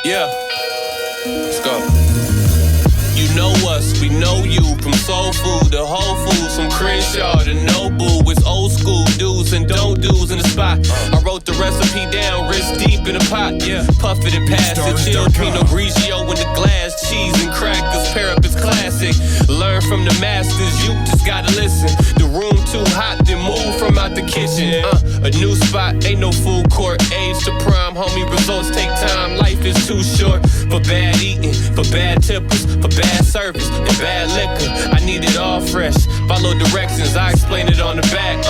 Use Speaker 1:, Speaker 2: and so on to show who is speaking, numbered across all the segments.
Speaker 1: Yeah, let's go. You know us, we know you. From soul food to Whole Foods, from Crenshaw to Nobu. It's old school do's and don't do's in the spot. I wrote the recipe down, wrist deep in the pot. Yeah, puff it and pass it. Chill, Pinot Grigio in the glass. Cheese and crackers, pair up is classic. Learn from the masters, you just gotta listen. The room too hot, then move from out the kitchen. A new spot, ain't no food court. Age to prime, homie, results take time. Life is too short for bad eating, for bad tippers, for bad service, and bad liquor. I need it all fresh. Follow directions, I explain it on the back.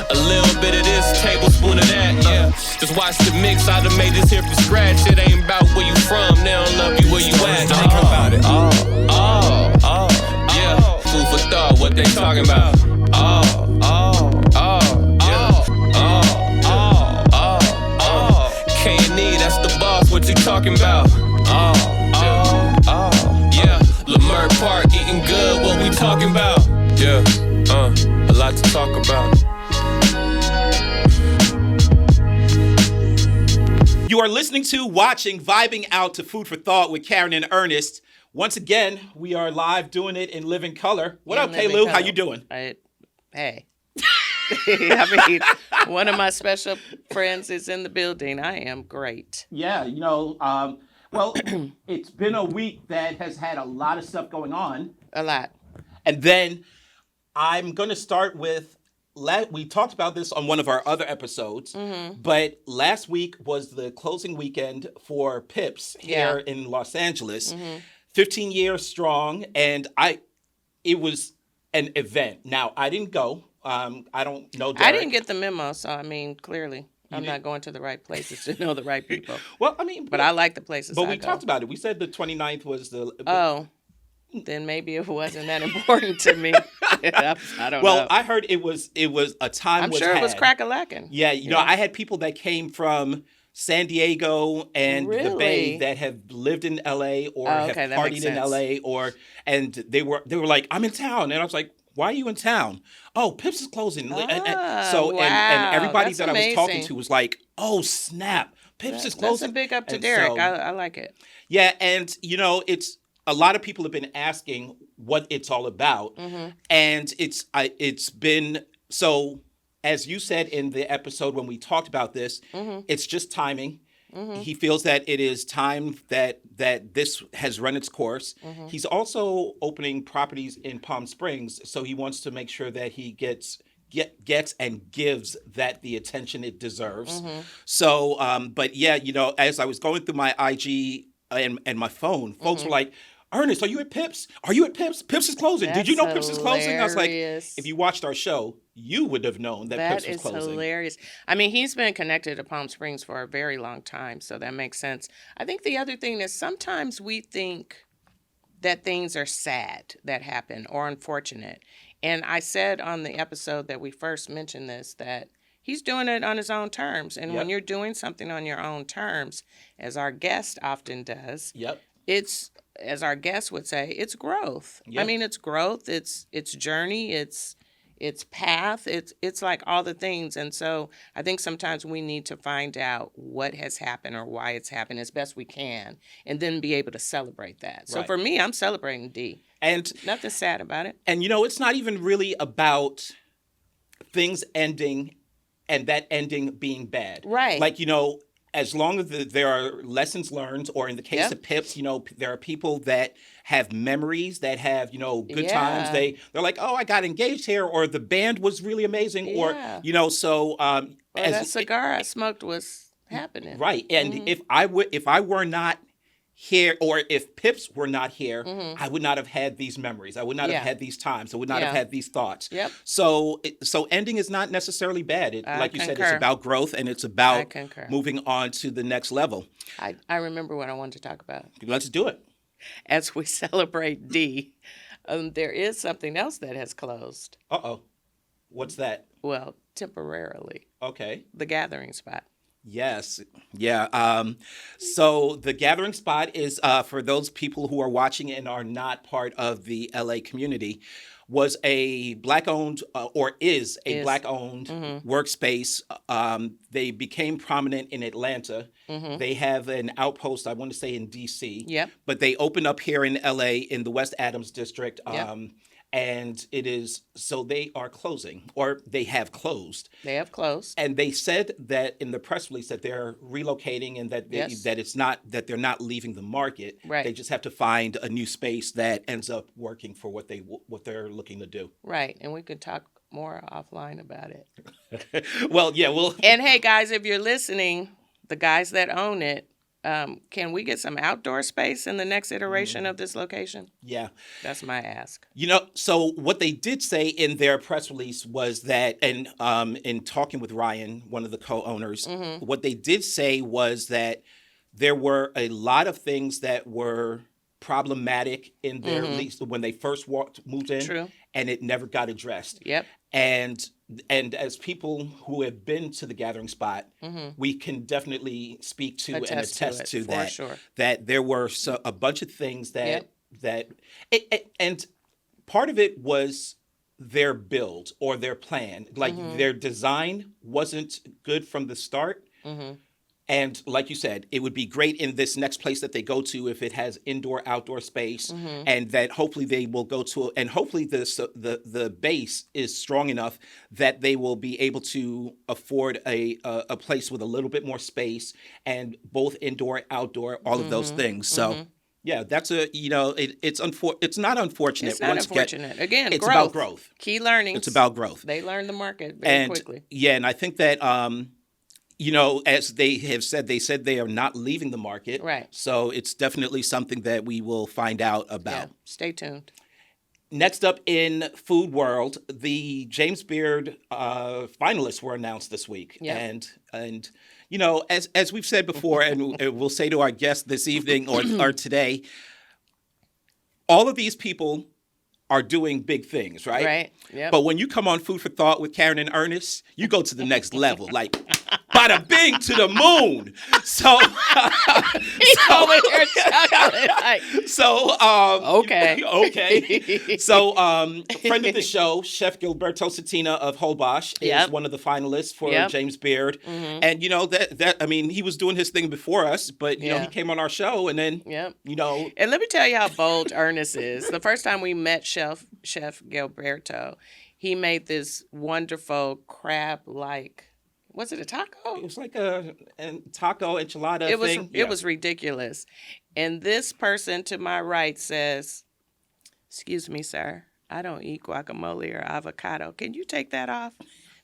Speaker 1: A little bit of this, tablespoon of that. Yeah, just watch the mix. I done made this here from scratch. It ain't about where you from. They don't love you where you at.
Speaker 2: Think about it.
Speaker 1: Yeah. Food for thought. What they talking about? K&E, that's the boss. What you talking about? Yeah. Lamert Park, eating good. What we talking about? Yeah. A lot to talk about.
Speaker 2: You are listening to, watching, vibing out to Food for Thought with Karen and Ernest. Once again, we are live doing it in living color. What up, Hey Lou? How you doing?
Speaker 3: Hey. I mean, one of my special friends is in the building. I am great.
Speaker 2: Yeah, well, it's been a week that has had a lot of stuff going on.
Speaker 3: A lot.
Speaker 2: And then I'm going to start with, we talked about this on one of our other episodes, but last week was the closing weekend for Pips here in Los Angeles. 15 years strong, and it was an event. Now, I didn't go. I don't know Derek.
Speaker 3: I didn't get the memo, so I mean, clearly, I'm not going to the right places to know the right people.
Speaker 2: Well, I mean,
Speaker 3: but I like the places.
Speaker 2: But we talked about it. We said the 29th was the.
Speaker 3: Oh, then maybe it wasn't that important to me. I don't know.
Speaker 2: Well, I heard it was a time.
Speaker 3: I'm sure it was crack-a-lackin'.
Speaker 2: Yeah, you know, I had people that came from San Diego and the Bay that have lived in LA or have partied in LA and they were like, I'm in town, and I was like, why are you in town? Oh, Pips is closing.
Speaker 3: Wow.
Speaker 2: And everybody that I was talking to was like, oh snap, Pips is closing.
Speaker 3: That's a big up to Derek. So, I like it.
Speaker 2: Yeah, and it's a lot of people have been asking what it's all about, and it's been so. As you said in the episode when we talked about this, it's just timing. He feels that it is time that this has run its course. He's also opening properties in Palm Springs, so he wants to make sure that he gets and gives that the attention it deserves. So, but yeah, as I was going through my IG and my phone, folks were like, Ernest, are you at Pips? Are you at Pips? Pips is closing.
Speaker 3: That's
Speaker 2: Did you know Pips is closing? I was like,
Speaker 3: hilarious.
Speaker 2: if you watched our show, you would have known that Pips was closing.
Speaker 3: That is hilarious. I mean, he's been connected to Palm Springs for a very long time, so that makes sense. I think the other thing is sometimes we think that things are sad that happen or unfortunate. And I said on the episode that we first mentioned this, that he's doing it on his own terms. And when you're doing something on your own terms, as our guest often does, it's, as our guest would say, it's growth. Yep. I mean, it's growth, it's journey, it's path, it's like all the things. And so I think sometimes we need to find out what has happened or why it's happened as best we can, and then be able to celebrate that. So for me, I'm celebrating D.
Speaker 2: And
Speaker 3: nothing sad about it.
Speaker 2: And it's not even really about things ending and that ending being bad.
Speaker 3: Right.
Speaker 2: Like, as long as there are lessons learned, or in the case of Pips, there are people that have memories, that have, good times. They're like, oh, I got engaged here, or the band was really amazing, or, so.
Speaker 3: That cigar I smoked was happening.
Speaker 2: Right. And if I were not here, or if Pips were not here, I would not have had these memories. I would not have had these times. I would not have had these thoughts.
Speaker 3: Yep.
Speaker 2: So ending is not necessarily bad. Like you said, it's about growth, and it's about moving on to the next level.
Speaker 3: I remember what I wanted to talk about.
Speaker 2: Let's do it.
Speaker 3: As we celebrate D, there is something else that has closed.
Speaker 2: Uh-oh. What's that?
Speaker 3: Well, temporarily.
Speaker 2: Okay.
Speaker 3: The Gathering Spot.
Speaker 2: Yes. Yeah. So the Gathering Spot is for those people who are watching and are not part of the LA community. was a Black-owned or is a Black-owned workspace. They became prominent in Atlanta. They have an outpost, I want to say, in D.C.
Speaker 3: Yep.
Speaker 2: But they opened up here in L.A. in the West Adams district.
Speaker 3: Yep.
Speaker 2: And it is, so they are closing, or they have closed.
Speaker 3: They have closed.
Speaker 2: And they said that in the press release that they're relocating and that that it's not, that they're not leaving the market.
Speaker 3: Right.
Speaker 2: They just have to find a new space that ends up working for what they're looking to do.
Speaker 3: Right. And we could talk more offline about it.
Speaker 2: Well, yeah,
Speaker 3: And hey, guys, if you're listening, the guys that own it, can we get some outdoor space in the next iteration of this location?
Speaker 2: Yeah.
Speaker 3: That's my ask.
Speaker 2: So what they did say in their press release was that, and in talking with Ryan, one of the co-owners, what they did say was that there were a lot of things that were problematic in their lease when they first moved in.
Speaker 3: True.
Speaker 2: And it never got addressed.
Speaker 3: Yep.
Speaker 2: And as people who have been to the Gathering Spot, we can definitely speak to and attest to that.
Speaker 3: Sure.
Speaker 2: That there were a bunch of things that and part of it was their build or their plan. Like their design wasn't good from the start. And like you said, it would be great in this next place that they go to if it has indoor, outdoor space, and that hopefully they will go to, and hopefully the base is strong enough that they will be able to afford a place with a little bit more space and both indoor, outdoor, all of those things. So. Yeah, that's it's not unfortunate.
Speaker 3: It's not unfortunate. Again,
Speaker 2: it's
Speaker 3: growth.
Speaker 2: about growth.
Speaker 3: Key learnings.
Speaker 2: It's about growth.
Speaker 3: They learn the market very quickly.
Speaker 2: Yeah, and I think that as they have said, they are not leaving the market.
Speaker 3: Right.
Speaker 2: So it's definitely something that we will find out about.
Speaker 3: Yeah, stay tuned.
Speaker 2: Next up in Food World, the James Beard finalists were announced this week.
Speaker 3: Yeah.
Speaker 2: And as we've said before, and we'll say to our guests this evening or today, all of these people are doing big things, right?
Speaker 3: Right. Yep.
Speaker 2: But when you come on Food for Thought with Karen and Ernest, you go to the next level. Like, bada bing to the moon. So, okay. So, friend of the show, Chef Gilberto Satina of Holbox is one of the finalists for James Beard. And he was doing his thing before us, but he came on our show, and then
Speaker 3: And let me tell you how bold Ernest is. The first time we met Chef Gilberto, he made this wonderful crab-like. Was it a taco?
Speaker 2: It was like a taco enchilada thing.
Speaker 3: It was ridiculous. And this person to my right says, "Excuse me, sir, I don't eat guacamole or avocado. Can you take that off?"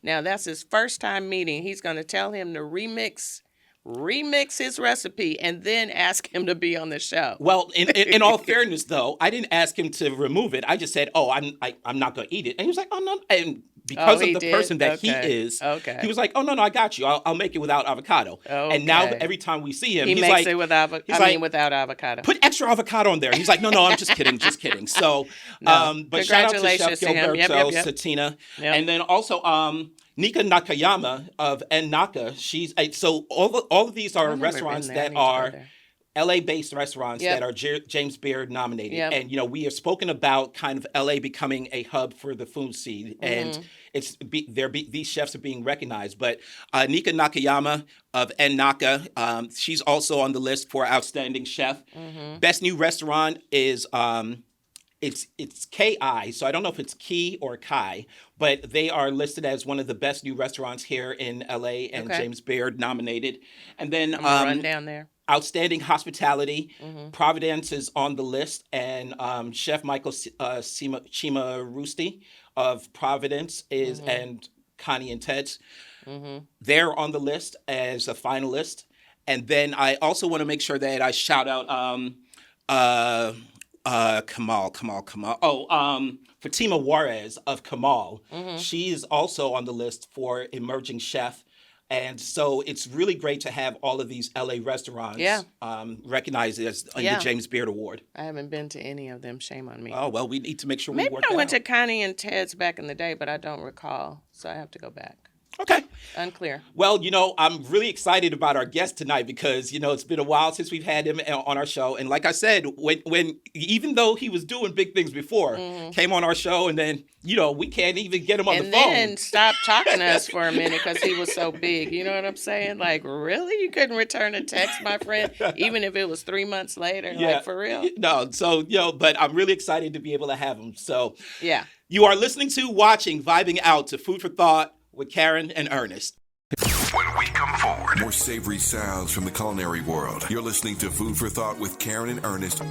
Speaker 3: Now, that's his first time meeting. He's going to tell him to remix his recipe and then ask him to be on the show.
Speaker 2: Well, in all fairness, though, I didn't ask him to remove it. I just said, I'm not going to eat it. And he was like, oh, no. And because of the person that he is, he was like, oh, no, I got you. I'll make it without avocado. Okay. And now every time we see him,
Speaker 3: he's
Speaker 2: makes
Speaker 3: like, it without avocado.
Speaker 2: Put extra avocado on there. He's like, no, I'm just kidding. So, but shout out to Chef Gilberto Satina. Yep. And then also, Nika Nakayama of Naka. She's so all of these are restaurants that are LA-based restaurants that are James Beard nominated. Yep. And we have spoken about kind of LA becoming a hub for the food scene, and these chefs are being recognized. But Nika Nakayama of Naka, she's also on the list for outstanding chef. Best new restaurant is. It's KI, so I don't know if it's Key or Kai, but they are listed as one of the best new restaurants here in LA, and James Beard nominated. And then
Speaker 3: run down there.
Speaker 2: Outstanding hospitality, Providence is on the list, and Chef Michael Chima-Rusti of Providence is, and Connie and Ted's. They're on the list as a finalist. And then I also want to make sure that I shout out Kamal. Fatima Juarez of Kamal. She's also on the list for emerging chef. And so it's really great to have all of these LA restaurants recognized as in the James Beard Award.
Speaker 3: I haven't been to any of them. Shame on me.
Speaker 2: Oh, well, we need to make sure
Speaker 3: Maybe
Speaker 2: we work
Speaker 3: I went
Speaker 2: out.
Speaker 3: to Connie and Ted's back in the day, but I don't recall. So I have to go back.
Speaker 2: Okay.
Speaker 3: Unclear.
Speaker 2: Well, I'm really excited about our guest tonight because, it's been a while since we've had him on our show. And like I said, when even though he was doing big things before, came on our show and then, we can't even get him on the phone.
Speaker 3: And then stopped talking to us for a minute because he was so big. You know what I'm saying? Like, really? You couldn't return a text, my friend, even if it was 3 months later?
Speaker 2: Yeah.
Speaker 3: Like, for real?
Speaker 2: No, so, but I'm really excited to be able to have him. So,
Speaker 3: yeah.
Speaker 2: You are listening to, watching, vibing out to Food for Thought with Karen and Ernest.
Speaker 4: When we come forward, more savory sounds from the culinary world. You're listening to Food for Thought with Karen and Ernest.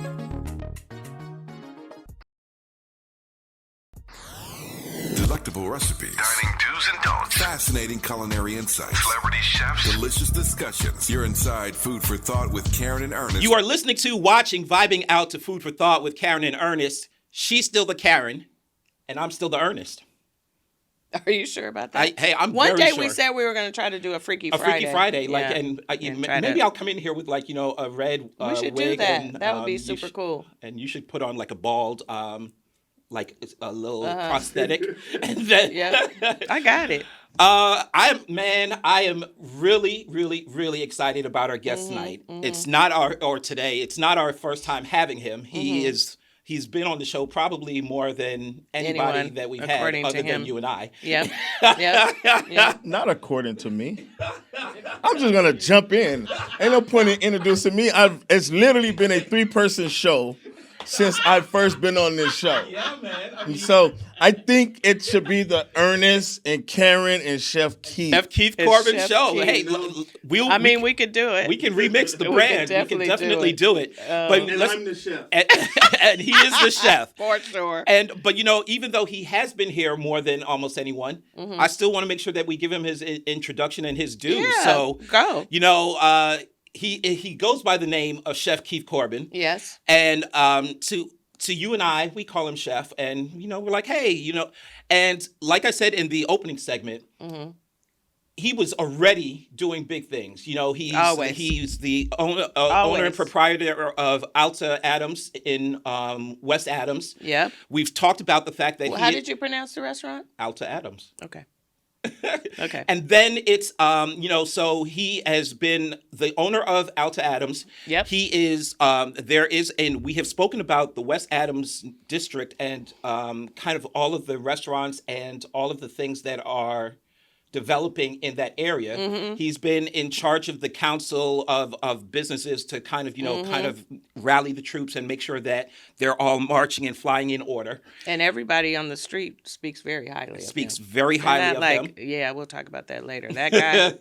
Speaker 4: Delectable recipes, dining do's and don'ts, fascinating culinary insights, celebrity chefs, delicious discussions. You're inside Food for Thought with Karen and Ernest.
Speaker 2: You are listening to, watching, vibing out to Food for Thought with Karen and Ernest. She's still the Karen, and I'm still the Ernest.
Speaker 3: Are you sure about that?
Speaker 2: I'm
Speaker 3: One
Speaker 2: very
Speaker 3: day
Speaker 2: sure.
Speaker 3: we said we were going to try to do a Freaky Friday.
Speaker 2: A Freaky Friday,
Speaker 3: Yeah.
Speaker 2: maybe I'll come in here with a red
Speaker 3: we should
Speaker 2: wig.
Speaker 3: do that.
Speaker 2: And,
Speaker 3: that would be super cool.
Speaker 2: And you should put on like a bald, like a little prosthetic. And then,
Speaker 3: yeah, I got it.
Speaker 2: I am really, really, really excited about our guest tonight. It's not it's not our first time having him. He's been on the show probably more than anybody that we've had other than you and I.
Speaker 3: Yep. Yep.
Speaker 5: Not according to me. I'm just going to jump in. Ain't no point in introducing me. It's literally been a 3-person show since I've first been on this show.
Speaker 2: Yeah, man.
Speaker 5: So I think it should be the Ernest and Karen and Chef Keith.
Speaker 2: Chef Keith Corbin
Speaker 3: Chef
Speaker 2: show.
Speaker 3: Keith.
Speaker 2: Hey,
Speaker 3: we could do it.
Speaker 2: We can remix the brand. We can definitely do it. But
Speaker 5: And I'm the chef.
Speaker 2: And he is the chef.
Speaker 3: For sure.
Speaker 2: But even though he has been here more than almost anyone, I still want to make sure that we give him his introduction and his due.
Speaker 3: Yeah,
Speaker 2: so
Speaker 3: go.
Speaker 2: He goes by the name of Chef Keith Corbin.
Speaker 3: Yes.
Speaker 2: And to you and I, we call him Chef, and we're like, hey, and like I said in the opening segment, he was already doing big things. He's the owner and proprietor of Alta Adams in West Adams.
Speaker 3: Yeah.
Speaker 2: We've talked about the fact that
Speaker 3: how did you pronounce the restaurant?
Speaker 2: Alta Adams.
Speaker 3: Okay. Okay.
Speaker 2: And then it's so he has been the owner of Alta Adams.
Speaker 3: Yep.
Speaker 2: He is and we have spoken about the West Adams district and kind of all of the restaurants and all of the things that are developing in that area. He's been in charge of the council of businesses to kind of rally the troops and make sure that they're all marching and flying in order.
Speaker 3: And everybody on the street speaks very highly of him.
Speaker 2: Very highly of him.
Speaker 3: Yeah, we'll talk about that later. That guy.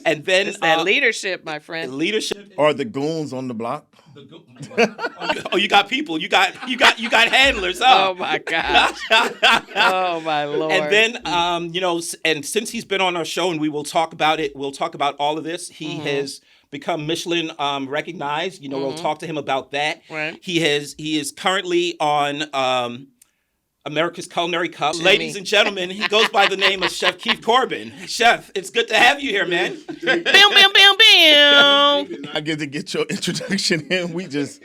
Speaker 2: And then
Speaker 3: it's that leadership, my friend.
Speaker 2: Leadership.
Speaker 5: Or the goons on the block.
Speaker 2: You got people. You got handlers. Huh?
Speaker 3: Oh my gosh. Oh my Lord.
Speaker 2: And then and since he's been on our show, and we will talk about it. We'll talk about all of this. He has become Michelin recognized. We'll talk to him about that.
Speaker 3: Right.
Speaker 2: He is currently on America's Culinary Cup. Ladies and gentlemen, he goes by the name of Chef Keith Corbin. Chef, it's good to have you here, man.
Speaker 3: Bam, bam, bam, bam.
Speaker 5: I get to get your introduction in. We just...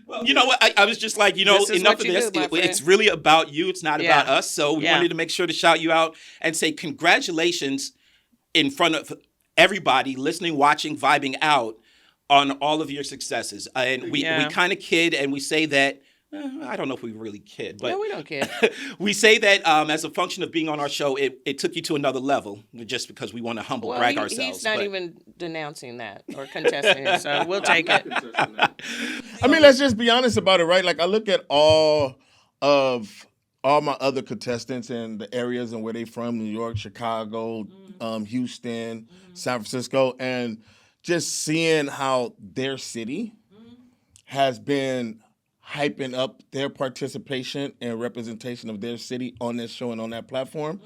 Speaker 2: Well, you know what? I was just like, enough of this. It's really about you. It's not about us. So we wanted to make sure to shout you out and say congratulations in front of everybody listening, watching, vibing out on all of your successes. And we kind of kid and we say that, I don't know if we really kid, but
Speaker 3: no, we don't kid.
Speaker 2: We say that as a function of being on our show, it took you to another level just because we want to brag ourselves.
Speaker 3: He's not even denouncing that or contesting it, so we'll take it.
Speaker 5: I mean, let's just be honest about it, right? Like, I look at all my other contestants and the areas and where they from, New York, Chicago, Houston, San Francisco, and just seeing how their city has been hyping up their participation and representation of their city on this show and on that platform.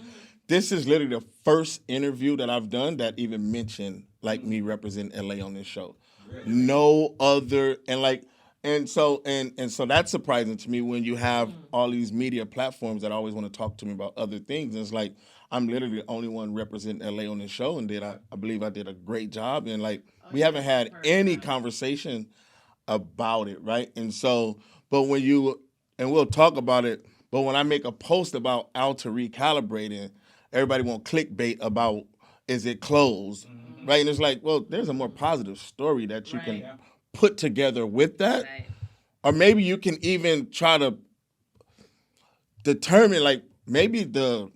Speaker 5: This is literally the first interview that I've done that even mentioned me representing LA on this show. Really? No other and so that's surprising to me when you have all these media platforms that always want to talk to me about other things. And it's like I'm literally the only one representing LA on this show, and I believe I did a great job. And we haven't had any conversation about it, right? And so, but when we'll talk about it, but when I make a post about Alta recalibrating, everybody want clickbait about is it closed, right? And it's like, well, there's a more positive story that you can put together with that, or maybe you can even try to determine, like, maybe the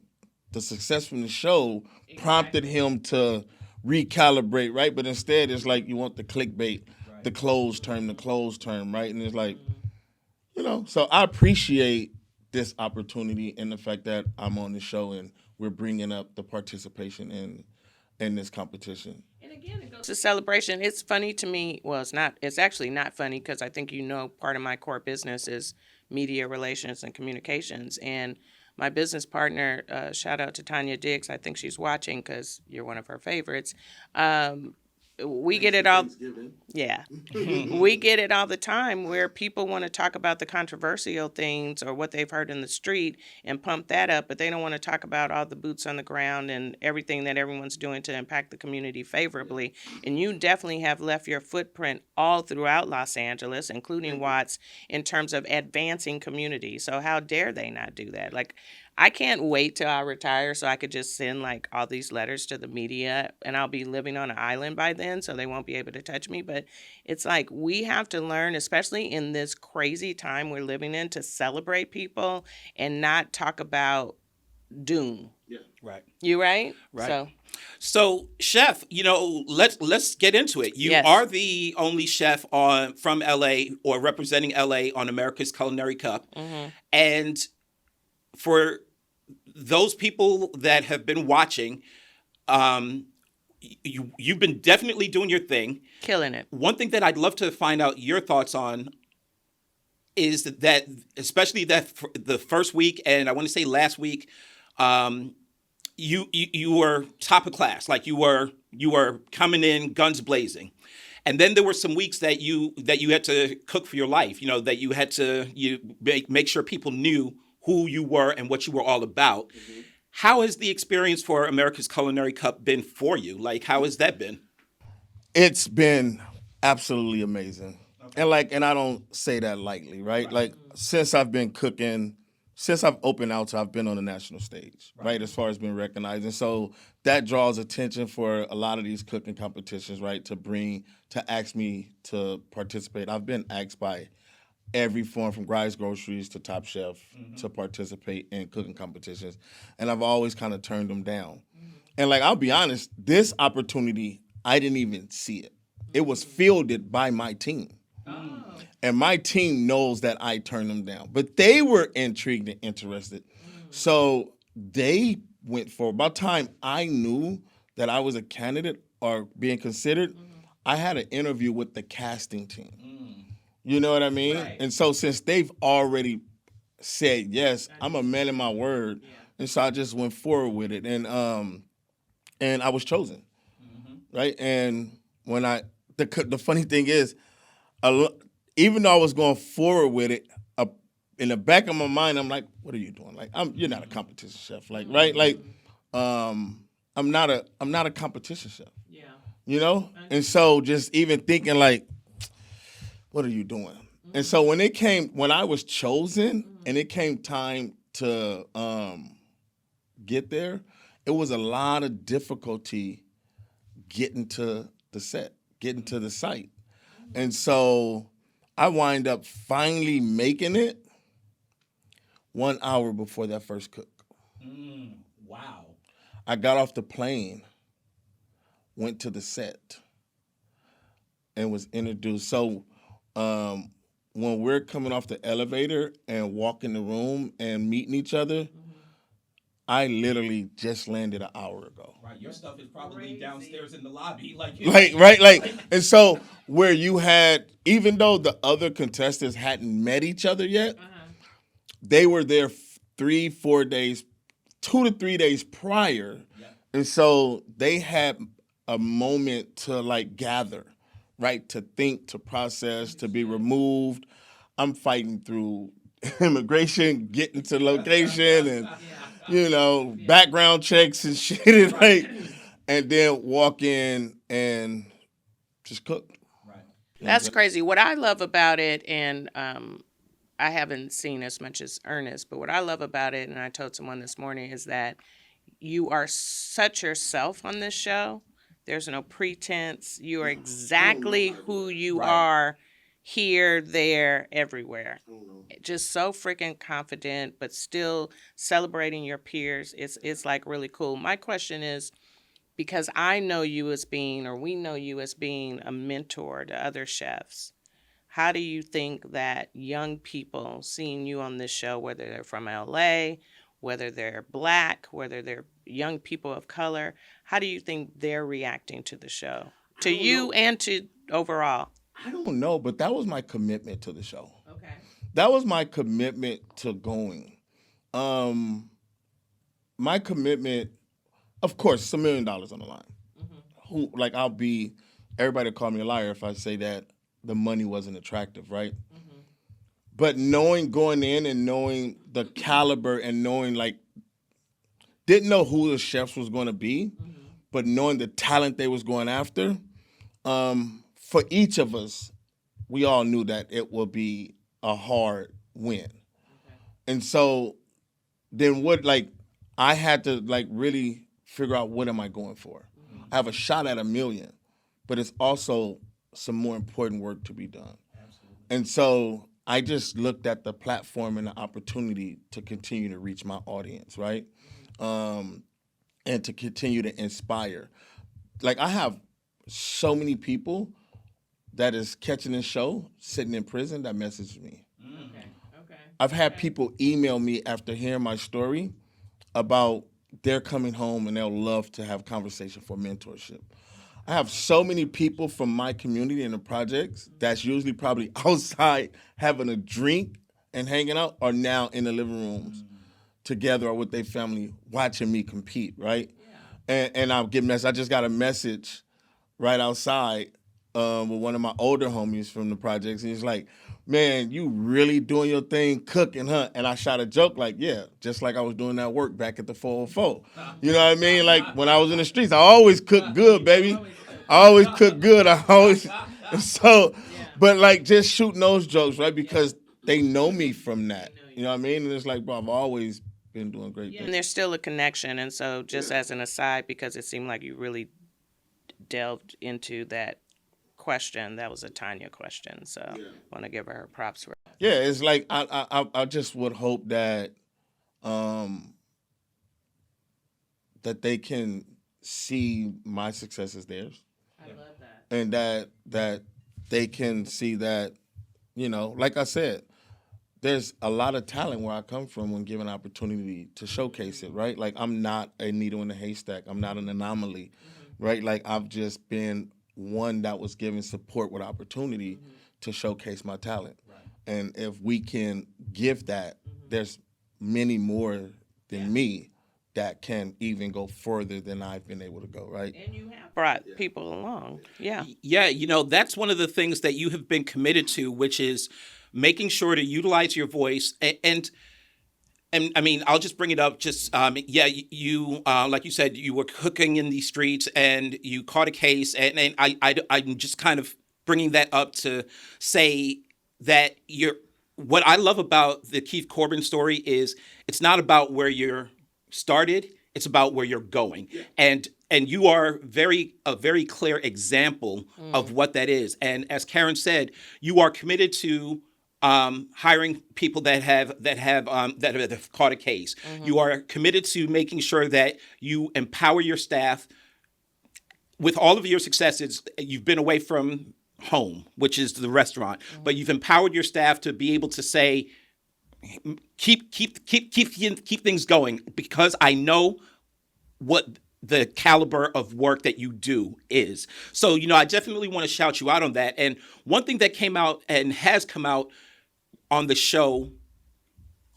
Speaker 5: success from the show prompted him to recalibrate, right? But instead, it's like you want the clickbait, the closed term, right? And it's like, so I appreciate this opportunity and the fact that I'm on the show and we're bringing up the participation in this competition.
Speaker 3: And again, it goes to celebration. It's funny to me. Well, it's not. It's actually not funny because I think part of my core business is media relations and communications. And my business partner, shout out to Tanya Diggs. I think she's watching because you're one of her favorites. We get it all. Yeah, we get it all the time where people want to talk about the controversial things or what they've heard in the street and pump that up, but they don't want to talk about all the boots on the ground and everything that everyone's doing to impact the community favorably. And you definitely have left your footprint all throughout Los Angeles, including Watts, in terms of advancing community. So how dare they not do that? Like, I can't wait till I retire so I could just send like all these letters to the media and I'll be living on an island by then so they won't be able to touch me. But it's like we have to learn, especially in this crazy time we're living in, to celebrate people and not talk about doom.
Speaker 2: Yeah. Right.
Speaker 3: You right?
Speaker 2: Right. So, Chef, let's get into it. You are the only chef from LA or representing LA on America's Culinary Cup. Mm-hmm. And for those people that have been watching, you've been definitely doing your thing.
Speaker 3: Killing it. One
Speaker 2: thing that I'd love to find out your thoughts on is that, especially that the first week, and I want to say last week, you were top of class. Like you were coming in guns blazing. And then there were some weeks that you had to cook for your life, that you had to make sure people knew who you were and what you were all about. Mm-hmm. How has the experience for America's Culinary Cup been for you? Like, how has that been?
Speaker 5: It's been absolutely amazing. Okay. And I don't say that lightly, right? Like, since I've been cooking, since I've opened out, I've been on the national stage, right? As far as being recognized. And so that draws attention for a lot of these cooking competitions, right? To ask me to participate. I've been asked by every form from Gry's Groceries to Top Chef to participate in cooking competitions. And I've always kind of turned them down. And I'll be honest, this opportunity, I didn't even see it. It was fielded by my team. Oh. And my team knows that I turned them down. But they were intrigued and interested. So they went for, by the time I knew that I was a candidate or being considered, I had an interview with the casting team. You know what I mean? Right. And so since they've already said yes, I'm a man of my word. Yeah. And so I just went forward with it. And I was chosen. Mm-hmm. Right? And when the funny thing is, even though I was going forward with it, in the back of my mind, I'm like, what are you doing? Like, you're not a competition chef. Like, right? Like, I'm not a competition chef. Yeah. And so just even thinking like, what are you doing? Mm-hmm. And so when I was chosen and it came time to get there, it was a lot of difficulty getting to the set, getting to the site. And so I wind up finally making it 1 hour before that first cook.
Speaker 2: Wow.
Speaker 5: I got off the plane, went to the set, and was introduced. So when we're coming off the elevator and walking the room and meeting each other, I literally just landed an hour ago.
Speaker 2: Right, your stuff is probably downstairs in the lobby,
Speaker 5: and so where you had, even though the other contestants hadn't met each other yet, they were there 3-4 days, 2 to 3 days prior, and so they had a moment to gather. Right, to think, to process, to be removed. I'm fighting through immigration, getting to location, and background checks and shit, and then walk in and just cook.
Speaker 3: Right. That's crazy. What I love about it, and I haven't seen as much as Ernest, but what I love about it, and I told someone this morning, is that you are such yourself on this show. There's no pretense. You are exactly who you are here, there, everywhere. Just so freaking confident, but still celebrating your peers. It's like really cool. My question is, because I know you as being, or we know you as being a mentor to other chefs, how do you think that young people seeing you on this show, whether they're from LA, whether they're Black, whether they're young people of color, how do you think they're reacting to the show? To you and to overall?
Speaker 5: I don't know, but that was my commitment to the show.
Speaker 3: Okay.
Speaker 5: That was my commitment to going. My commitment, of course, it's $1 million on the line. Mm-hmm. Everybody call me a liar if I say that the money wasn't attractive, right? Mm-hmm. But going in and knowing the caliber and knowing, didn't know who the chefs was going to be, but knowing the talent they was going after, for each of us, we all knew that it would be a hard win. Okay. And so then I had to really figure out, what am I going for? Mm-hmm. I have a shot at $1 million, but it's also some more important work to be done. Absolutely. And so I just looked at the platform and the opportunity to continue to reach my audience, right? And to continue to inspire. I have so many people that is catching this show, sitting in prison, that message me. Okay. I've had people email me after hearing my story about they're coming home and they'll love to have conversation for mentorship. I have so many people from my community in the projects that's usually probably outside having a drink and hanging out, are now in the living rooms together or with their family watching me compete, right? Yeah. And I'll get messages. I just got a message right outside with one of my older homies from the projects. And he's like, man, you really doing your thing, cooking, huh? And I shot a joke yeah, just like I was doing that work back at the 404. You know what I mean? When I was in the streets, I always cook good, baby. I always cook good. But just shooting those jokes, right? Because they know me from that. You know what I mean? And it's bro, I've always been doing great things.
Speaker 3: And there's still a connection. And so just as an aside, because it seemed like you really delved into that question, that was a Tanya question. So I want to give her props for it.
Speaker 5: Yeah, it's I just would hope that that they can see my success as theirs. I love that. And that they can see that, like I said, there's a lot of talent where I come from when given opportunity to showcase it, right? I'm not a needle in a haystack. I'm not an anomaly, right? I've just been one that was given support with opportunity to showcase my talent. Right. And if we can give that, there's many more than me that can even go further than I've been able to go, right?
Speaker 3: And you have brought people along. Yeah.
Speaker 2: Yeah, that's one of the things that you have been committed to, which is making sure to utilize your voice. And I mean, I'll just bring it up. You like you said, you were cooking in these streets and you caught a case. And I'm just kind of bringing that up to say that what I love about the Keith Corbin story is it's not about where you're started. It's about where you're going. Yeah. And you are a very clear example of what that is. And as Karen said, you are committed to hiring people that have caught a case. Mm-hmm. You are committed to making sure that you empower your staff. With all of your successes, you've been away from home, which is the restaurant, but you've empowered your staff to be able to say, keep things going, because I know what the caliber of work that you do is. So, I definitely want to shout you out on that. And one thing that came out and has come out on the show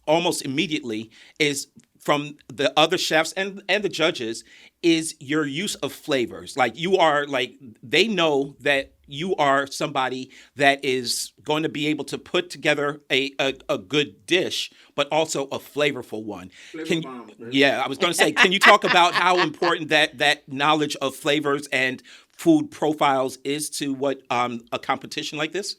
Speaker 2: almost immediately is from the other chefs and the judges is your use of flavors. They know that you are somebody that is going to be able to put together a good dish, but also a flavorful one. I was going to say, can you talk about how important that knowledge of flavors and food profiles is to what a competition like this?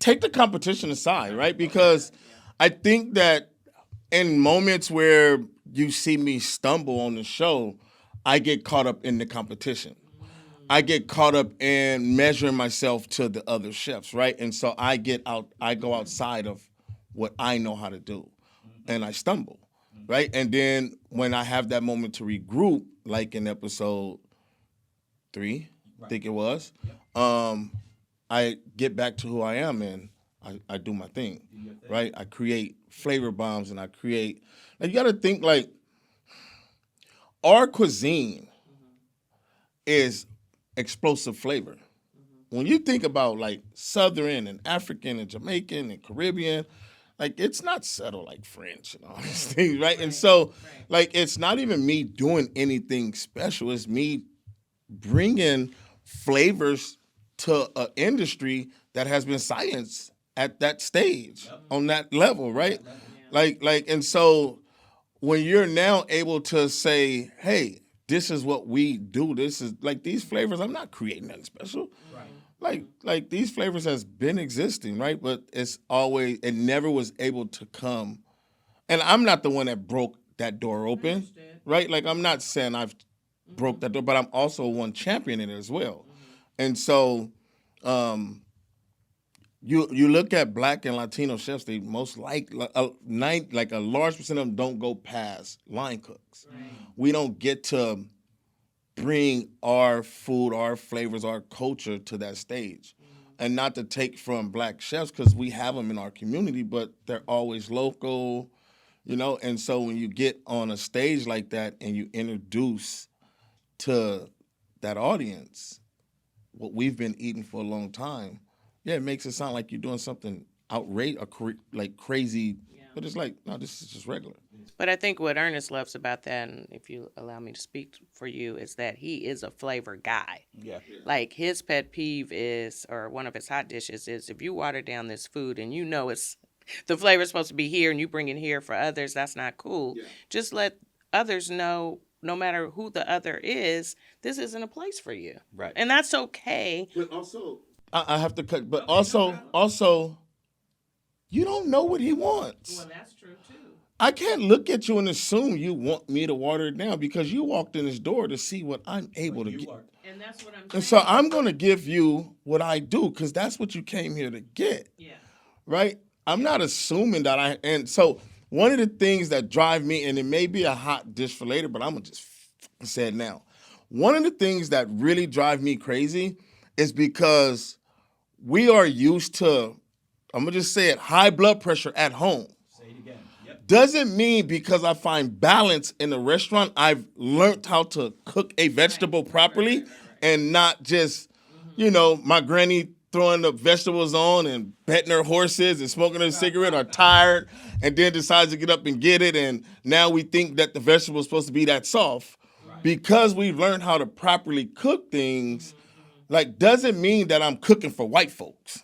Speaker 5: Take the competition aside, right? Because I think that in moments where you see me stumble on the show, I get caught up in the competition. I get caught up in measuring myself to the other chefs, right? And so I go outside of what I know how to do, and I stumble, right? And then when I have that moment to regroup, like in episode 3, I think it was, I get back to who I am, and I do my thing, right? I create flavor bombs, and I create, like, you got to think, like, our cuisine is explosive flavor. When you think about, like, Southern and African and Jamaican and Caribbean, like, it's not subtle like French and all these things, right? And so, like, it's not even me doing anything special. It's me bringing flavors to an industry that has been science at that stage, on that level, right? Like, and so when you're now able to say, hey, this is what we do. This is, like, these flavors, I'm not creating nothing special. Like these flavors has been existing, right? But it never was able to come. And I'm not the one that broke that door open, right? Like, I'm not saying I've broke that door, but I'm also one champion in it as well. And so you look at Black and Latino chefs, they most like a large percent of them don't go past line cooks. We don't get to bring our food, our flavors, our culture to that stage. And not to take from Black chefs, because we have them in our community, but they're always local, you know? And so when you get on a stage like that and you introduce to that audience what we've been eating for a long time, it makes it sound like you're doing something outrageous, like crazy, but it's like, no, this is just regular.
Speaker 3: But I think what Ernest loves about that, and if you allow me to speak for you, is that he is a flavor guy.
Speaker 2: Yeah.
Speaker 3: Like, his pet peeve is, or one of his hot dishes is, if you water down this food and you know it's the flavor's supposed to be here and you bring it here for others, that's not cool. Yeah. Just let others know, no matter who the other is, this isn't a place for you.
Speaker 2: Right.
Speaker 3: And that's okay.
Speaker 5: But also, I have to cut, but also, you don't know what he wants.
Speaker 3: Well, that's true, too.
Speaker 5: I can't look at you and assume you want me to water it down, because you walked in this door to see what I'm able to get.
Speaker 3: And that's what I'm saying.
Speaker 5: And so I'm going to give you what I do, because that's what you came here to get.
Speaker 3: Yeah.
Speaker 5: Right? I'm not assuming that and so one of the things that drive me, and it may be a hot dish for later, but I'm going to just say it now. One of the things that really drive me crazy is because we are used to, I'm going to just say it, high blood pressure at home. Doesn't mean because I find balance in a restaurant, I've learned how to cook a vegetable properly and not just, my granny throwing the vegetables on and petting her horses and smoking her cigarette, or tired, and then decides to get up and get it. And now we think that the vegetable is supposed to be that soft. Because we've learned how to properly cook things, like, doesn't mean that I'm cooking for white folks.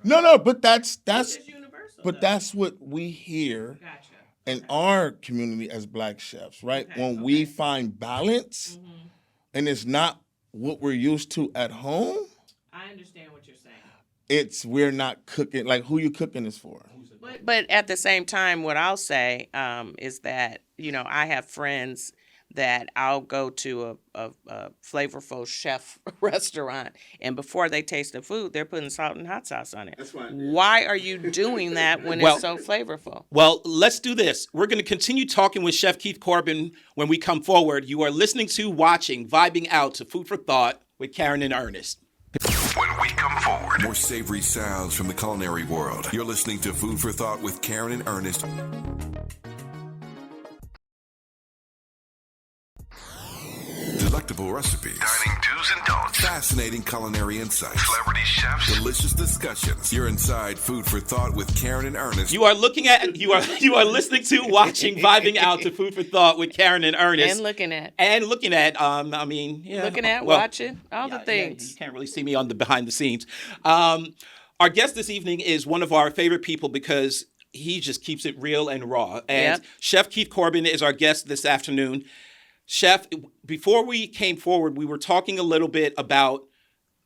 Speaker 5: No, but that's but that's what we hear in our community as Black chefs, right? When we find balance, and it's not what we're used to at home.
Speaker 3: I understand what you're saying.
Speaker 5: We're not cooking, like, who you cooking this for?
Speaker 3: But at the same time, what I'll say is that, I have friends that I'll go to a flavorful chef restaurant, and before they taste the food, they're putting salt and hot sauce on it. That's right. Why are you doing that when it's so flavorful?
Speaker 2: Well, let's do this. We're going to continue talking with Chef Keith Corbin when we come forward. You are listening to, watching, vibing out to Food for Thought with Karen and Ernest.
Speaker 4: When we come forward, more savory sounds from the culinary world. You're listening to Food for Thought with Karen and Ernest. Delectable recipes, dining do's and don'ts, fascinating culinary insights, celebrity chefs, delicious discussions. You're inside Food for Thought with Karen and Ernest.
Speaker 2: You are listening to, watching, vibing out to Food for Thought with Karen and Ernest,
Speaker 3: looking at,
Speaker 2: watching,
Speaker 3: all the things.
Speaker 2: You can't really see me on the behind the scenes. Our guest this evening is one of our favorite people because he just keeps it real and raw. And Chef Keith Corbin is our guest this afternoon. Chef, before we came forward, we were talking a little bit about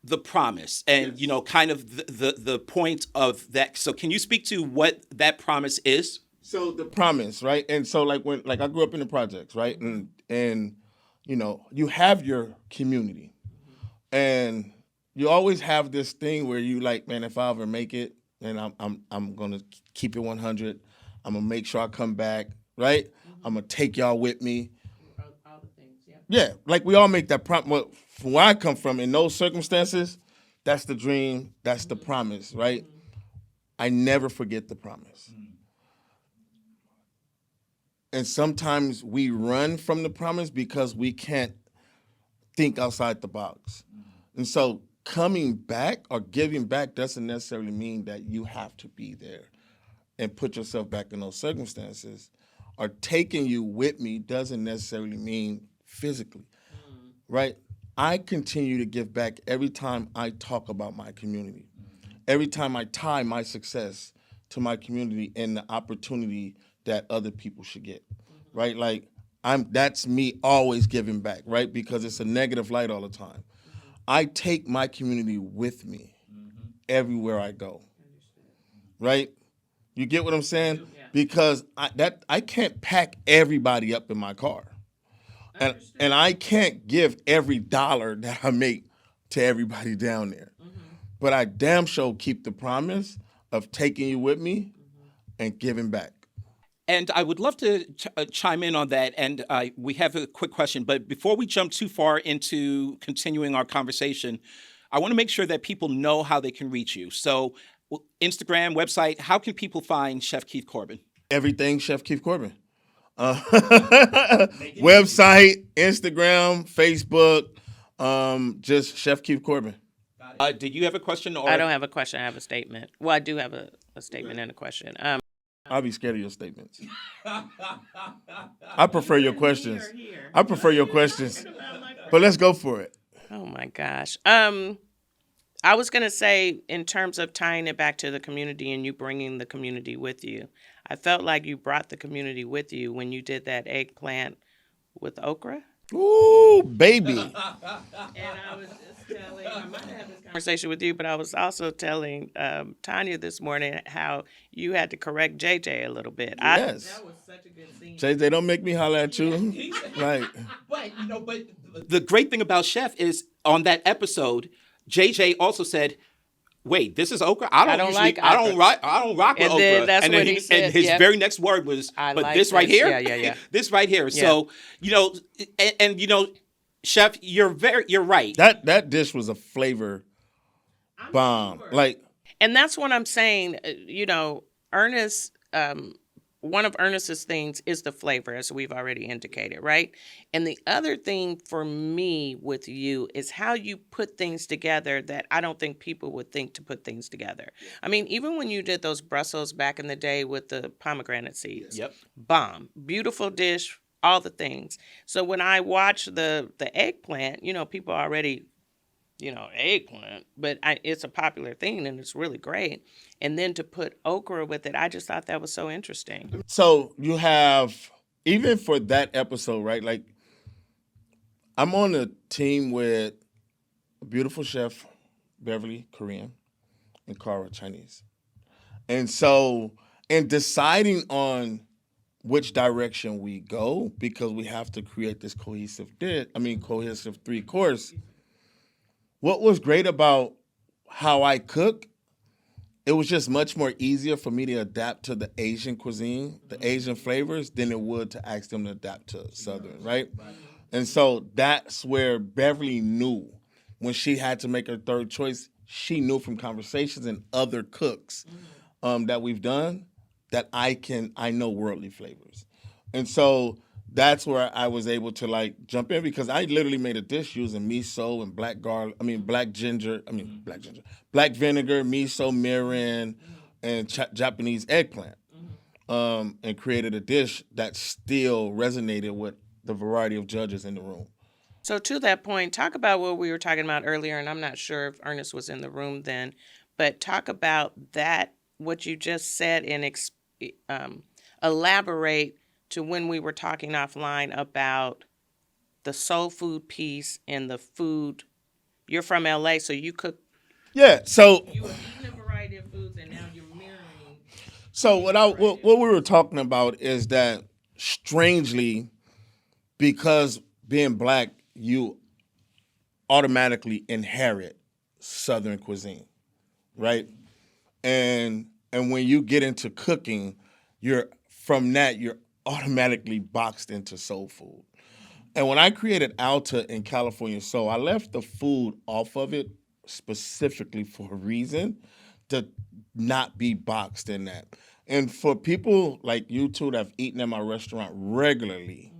Speaker 2: the promise and, kind of the point of that. So can you speak to what that promise is?
Speaker 5: So the promise, right? And so like I grew up in the projects, right? And you know, you have your community. And you always have this thing where you like, man, if I ever make it, then I'm gonna keep it 100. I'm gonna make sure I come back, right? I'm gonna take y'all with me.
Speaker 3: All the things, yeah.
Speaker 5: Yeah, like we all make that promise. Well, from where I come from, in those circumstances, that's the dream, that's the promise, right? I never forget the promise. And sometimes we run from the promise because we can't think outside the box. And so coming back or giving back doesn't necessarily mean that you have to be there and put yourself back in those circumstances. Or taking you with me doesn't necessarily mean physically, right? I continue to give back every time I talk about my community. Every time I tie my success to my community and the opportunity that other people should get, right? Like that's me always giving back, right? Because it's a negative light all the time. I take my community with me everywhere I go, right? You get what I'm saying? Yeah. Because I can't pack everybody up in my car, and I can't give every dollar that I make to everybody down there. But I damn sure keep the promise of taking you with me and giving back.
Speaker 2: And I would love to chime in on that. And we have a quick question. But before we jump too far into continuing our conversation, I want to make sure that people know how they can reach you. So Instagram, website, how can people find Chef Keith Corbin?
Speaker 5: Everything Chef Keith Corbin. Website, Instagram, Facebook, just Chef Keith Corbin.
Speaker 2: Did you have a question? Or
Speaker 3: I don't have a question. I have a statement. Well, I do have a statement and a question.
Speaker 5: I'll be scared of your statements. I prefer your questions. I prefer your questions. But let's go for it.
Speaker 3: Oh, my gosh. I was going to say, in terms of tying it back to the community and you bringing the community with you, I felt like you brought the community with you when you did that eggplant with okra.
Speaker 5: Ooh, baby.
Speaker 3: And I was just telling, I might have this conversation with you, but I was also telling Tanya this morning how you had to correct JJ a little bit.
Speaker 5: Yes.
Speaker 3: That was such a good scene.
Speaker 5: JJ, don't make me holler at you. Right.
Speaker 2: But, the great thing about Chef is on that episode, JJ also said, wait, this is okra? I don't like okra. I don't rock with okra.
Speaker 3: That's what he said.
Speaker 2: And his very next word was, but like this right here?
Speaker 3: Yeah.
Speaker 2: This right here. Yeah. So, Chef, you're right.
Speaker 5: That dish was a flavor bomb.
Speaker 3: Sure.
Speaker 5: Like,
Speaker 3: and that's what I'm saying. Ernest, one of Ernest's things is the flavor, as we've already indicated, right? And the other thing for me with you is how you put things together that I don't think people would think to put things together. I mean, even when you did those Brussels back in the day with the pomegranate seeds,
Speaker 2: yep,
Speaker 3: bomb, beautiful dish, all the things. So when I watch the eggplant, people already, eggplant, but it's a popular thing and it's really great. And then to put okra with it, I just thought that was so interesting.
Speaker 5: So you have, even for that episode, right? Like, I'm on a team with a beautiful chef, Beverly, Korean, and Cara, Chinese. And so, in deciding on which direction we go, because we have to create this cohesive three-course, what was great about how I cook, it was just much more easier for me to adapt to the Asian cuisine, the Asian flavors, than it would to ask them to adapt to Southern, right? And so that's where Beverly knew when she had to make her third choice. She knew from conversations and other cooks that we've done that I know worldly flavors. And so that's where I was able to jump in, because I literally made a dish using miso and black vinegar, miso, mirin, and Japanese eggplant, and created a dish that still resonated with the variety of judges in the room.
Speaker 3: So to that point, talk about what we were talking about earlier, and I'm not sure if Ernest was in the room then, but talk about that, what you just said, and elaborate to when we were talking offline about the soul food piece and the food. You're from LA, so you cook.
Speaker 5: Yeah, so
Speaker 3: you have eaten a variety of foods, and now you're mirroring.
Speaker 5: So what we were talking about is that strangely, because being black, you automatically inherit Southern cuisine, right? And when you get into cooking, you're automatically boxed into soul food. And when I created Alta in California Soul, I left the food off of it specifically for a reason, to not be boxed in that. And for people like you two that have eaten at my restaurant regularly,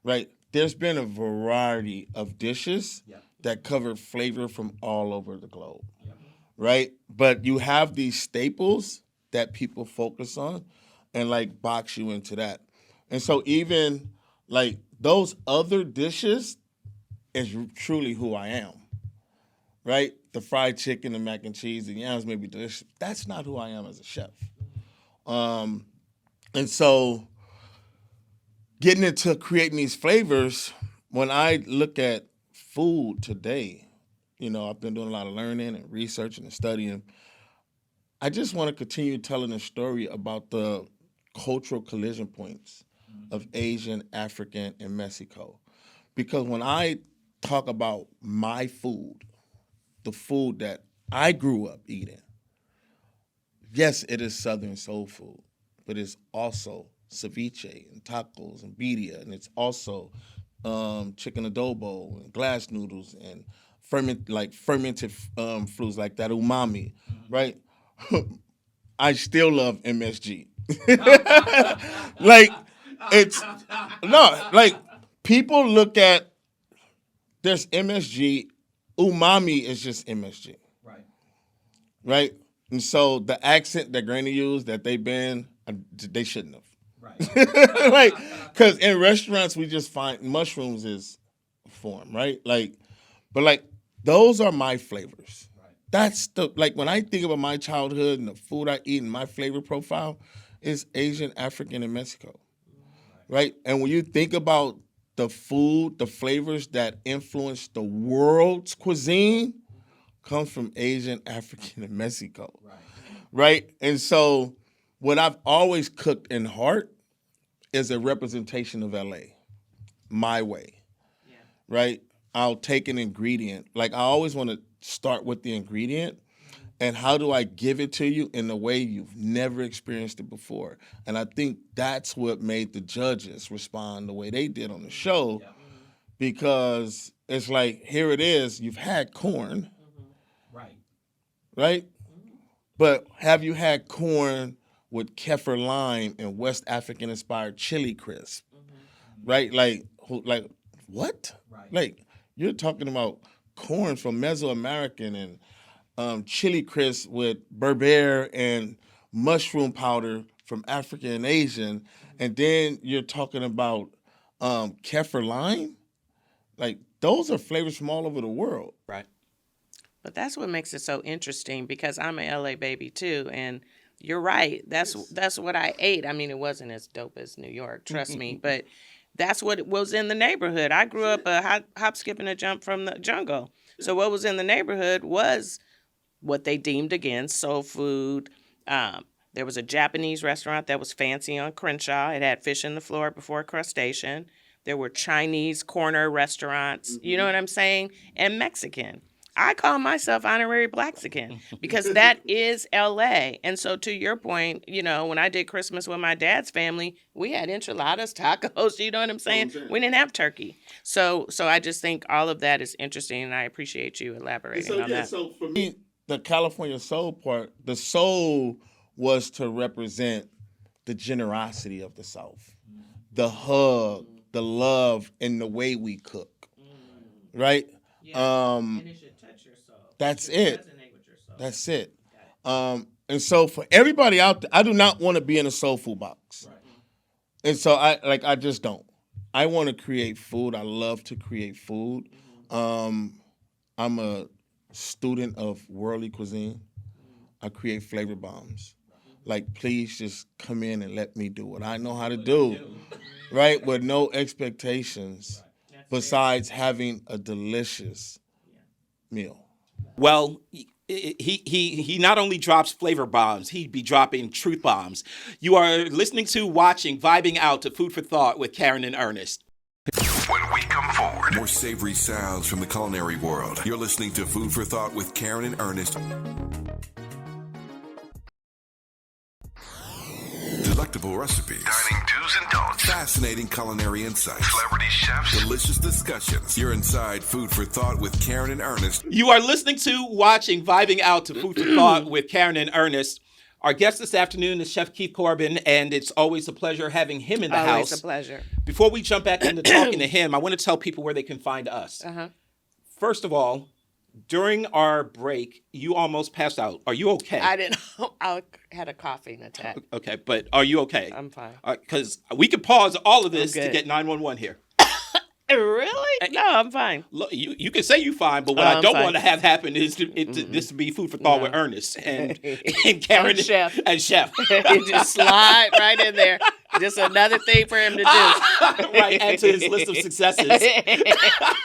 Speaker 5: right, there's been a variety of dishes that cover flavor from all over the globe, right? But you have these staples that people focus on and like box you into that. And so even like those other dishes is truly who I am, right? The fried chicken, the mac and cheese, the yams may be delicious. That's not who I am as a chef. And so getting into creating these flavors, when I look at food today, you know, I've been doing a lot of learning and researching and studying. I just want to continue telling a story about the cultural collision points of Asian, African, and Mexico. Because when I talk about my food, the food that I grew up eating, yes, it is Southern soul food, but it's also ceviche and tacos and birria, and it's also chicken adobo and glass noodles and fermented foods like that, umami, right? I still love MSG. Like, it's, no, like, people look at, there's MSG, umami is just MSG. Right? And so the accent that Granny used that they banned, they shouldn't have. Like, because in restaurants we just find mushrooms is a form, right? Like, but like those are my flavors. That's the, like, when I think about my childhood and the food I eat and my flavor profile is Asian, African, and Mexico, right? And when you think about the food, the flavors that influence the world's cuisine comes from Asian, African, and Mexico, right? And so what I've always cooked in heart is a representation of LA, my way, right? I'll take an ingredient. Like, I always want to start with the ingredient and how do I give it to you in a way you've never experienced it before. And I think that's what made the judges respond the way they did on the show, because it's like, here it is, you've had corn, right? But have you had corn with kefir lime and West African inspired chili crisp, right? Like what? Like, you're talking about corn from Mesoamerican and chili crisp with berbere and mushroom powder from African and Asian, and then you're talking about kefir lime. Like, those are flavors from all over the world.
Speaker 2: Right.
Speaker 3: But that's what makes it so interesting, because I'm an LA baby too, and you're right. That's what I ate. I mean, it wasn't as dope as New York, trust me, but that's what was in the neighborhood. I grew up a hop, skip, and a jump from the jungle. So what was in the neighborhood was what they deemed, again, soul food. There was a Japanese restaurant that was fancy on Crenshaw. It had fish in the floor before crustacean. There were Chinese corner restaurants, you know what I'm saying? And Mexican. I call myself honorary Blaxican because that is LA. And so, to your point, you know, when I did Christmas with my dad's family, we had enchiladas, tacos, you know what I'm saying? We didn't have turkey. So I just think all of that is interesting, and I appreciate you elaborating on that.
Speaker 5: So for me, the California soul part, the soul was to represent the generosity of the South, the hug, the love, and the way we cook, right?
Speaker 3: And it should touch your soul.
Speaker 5: That's
Speaker 3: It should
Speaker 5: it.
Speaker 3: resonate with your soul.
Speaker 5: That's it. And so for everybody out there, I do not want to be in a soul food box.
Speaker 3: Right.
Speaker 5: And so I just don't. I want to create food. I love to create food. I'm a student of worldly cuisine. I create flavor bombs. Like, please just come in and let me do what I know how to do, right? With no expectations besides having a delicious meal.
Speaker 2: Well, he not only drops flavor bombs, he'd be dropping truth bombs. You are listening to, watching, vibing out to Food for Thought with Karen and Ernest.
Speaker 4: When we come forward, more savory sounds from the culinary world. You're listening to Food for Thought with Karen and Ernest. Delectable recipes, dining do's and don'ts, fascinating culinary insights, celebrity chefs, delicious discussions. You're inside Food for Thought with Karen and Ernest.
Speaker 2: You are listening to, watching, vibing out to Food for Thought with Karen and Ernest. Our guest this afternoon is Chef Keith Corbin, and it's always a pleasure having him in the house.
Speaker 3: Always a pleasure.
Speaker 2: Before we jump back into talking to him, I want to tell people where they can find us. First of all, during our break, you almost passed out. Are you okay?
Speaker 3: I didn't know. I had a coughing attack.
Speaker 2: Okay, but are you okay?
Speaker 3: I'm fine.
Speaker 2: Because we could pause all of this
Speaker 3: I'm
Speaker 2: to
Speaker 3: good.
Speaker 2: get 911 here.
Speaker 3: Really? No, I'm fine.
Speaker 2: Look, you can say you fine, but what I
Speaker 3: I'm
Speaker 2: don't
Speaker 3: fine.
Speaker 2: want to have happen is this to be Food for Thought with Ernest and Karen
Speaker 3: And Chef.
Speaker 2: and Chef.
Speaker 3: It just slide right in there. Just another thing for him to do.
Speaker 2: Right, add to his list of successes.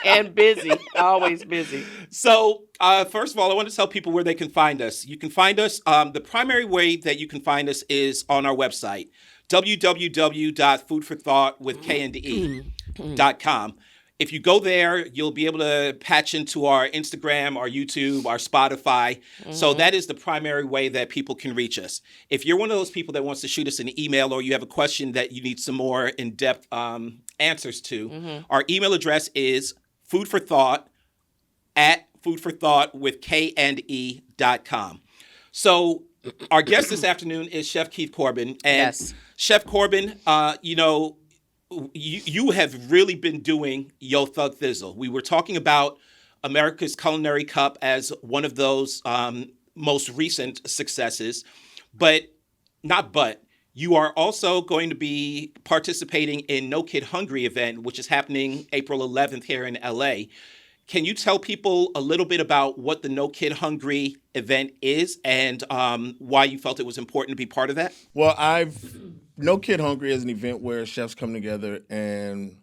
Speaker 3: And busy. Always busy.
Speaker 2: So, first of all, I want to tell people where they can find us. You can find us, the primary way that you can find us is on our website, www.foodforthoughtwithkande.com. If you go there, you'll be able to patch into our Instagram, our YouTube, our Spotify. So that is the primary way that people can reach us. If you're one of those people that wants to shoot us an email, or you have a question that you need some more in-depth answers to, our email address is foodforthought@foodforthoughtwithkande.com. So our guest this afternoon is Chef Keith Corbin. And
Speaker 3: Yes.
Speaker 2: Chef Corbin, you have really been doing Yo Thug Thizzle. We were talking about America's Culinary Cup as one of those most recent successes, you are also going to be participating in No Kid Hungry event, which is happening April 11th here in LA. Can you tell people a little bit about what the No Kid Hungry event is and why you felt it was important to be part of that?
Speaker 5: Well, No Kid Hungry is an event where chefs come together and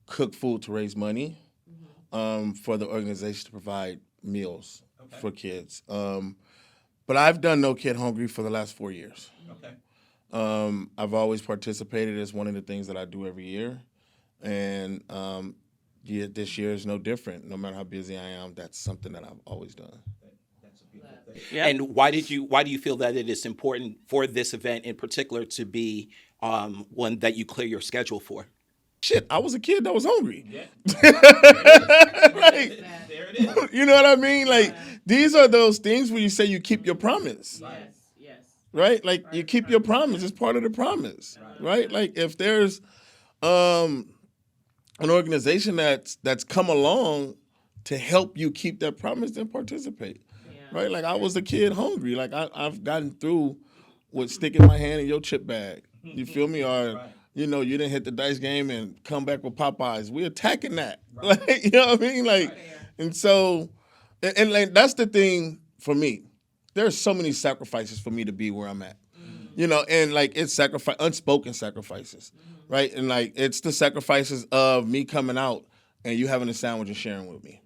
Speaker 5: cook food to raise money for the organization to provide meals for kids. But I've done No Kid Hungry for the last 4 years.
Speaker 2: Okay.
Speaker 5: I've always participated. It's one of the things that I do every year. And this year is no different. No matter how busy I am, that's something that I've always done.
Speaker 3: Yep.
Speaker 2: And why do you feel that it is important for this event in particular to be one that you clear your schedule for?
Speaker 5: Shit, I was a kid that was hungry.
Speaker 2: Yeah.
Speaker 5: Like,
Speaker 2: There it is.
Speaker 5: you know what I mean? Like, these are those things where you say you keep your promise.
Speaker 3: Yes.
Speaker 5: Right? Like, you keep your promise. It's part of the promise. Right? Like, if there's an organization that's come along to help you keep that promise, then participate. Right? Like, I was a kid hungry. Like, I've gotten through with sticking my hand in your chip bag. You feel me? Or, you didn't hit the dice game and come back with Popeyes. We're attacking that. Like, you know what I mean? Like, and so, and like, that's the thing for me. There's so many sacrifices for me to be where I'm at. And like, it's unspoken sacrifices, right? And like, it's the sacrifices of me coming out and you having a sandwich and sharing with me.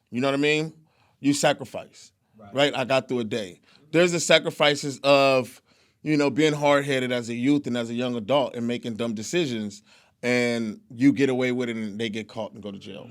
Speaker 5: You know what I mean? You sacrifice. Right? I got through a day. There's the sacrifices of, being hard-headed as a youth and as a young adult and making dumb decisions, and you get away with it and they get caught and go to jail.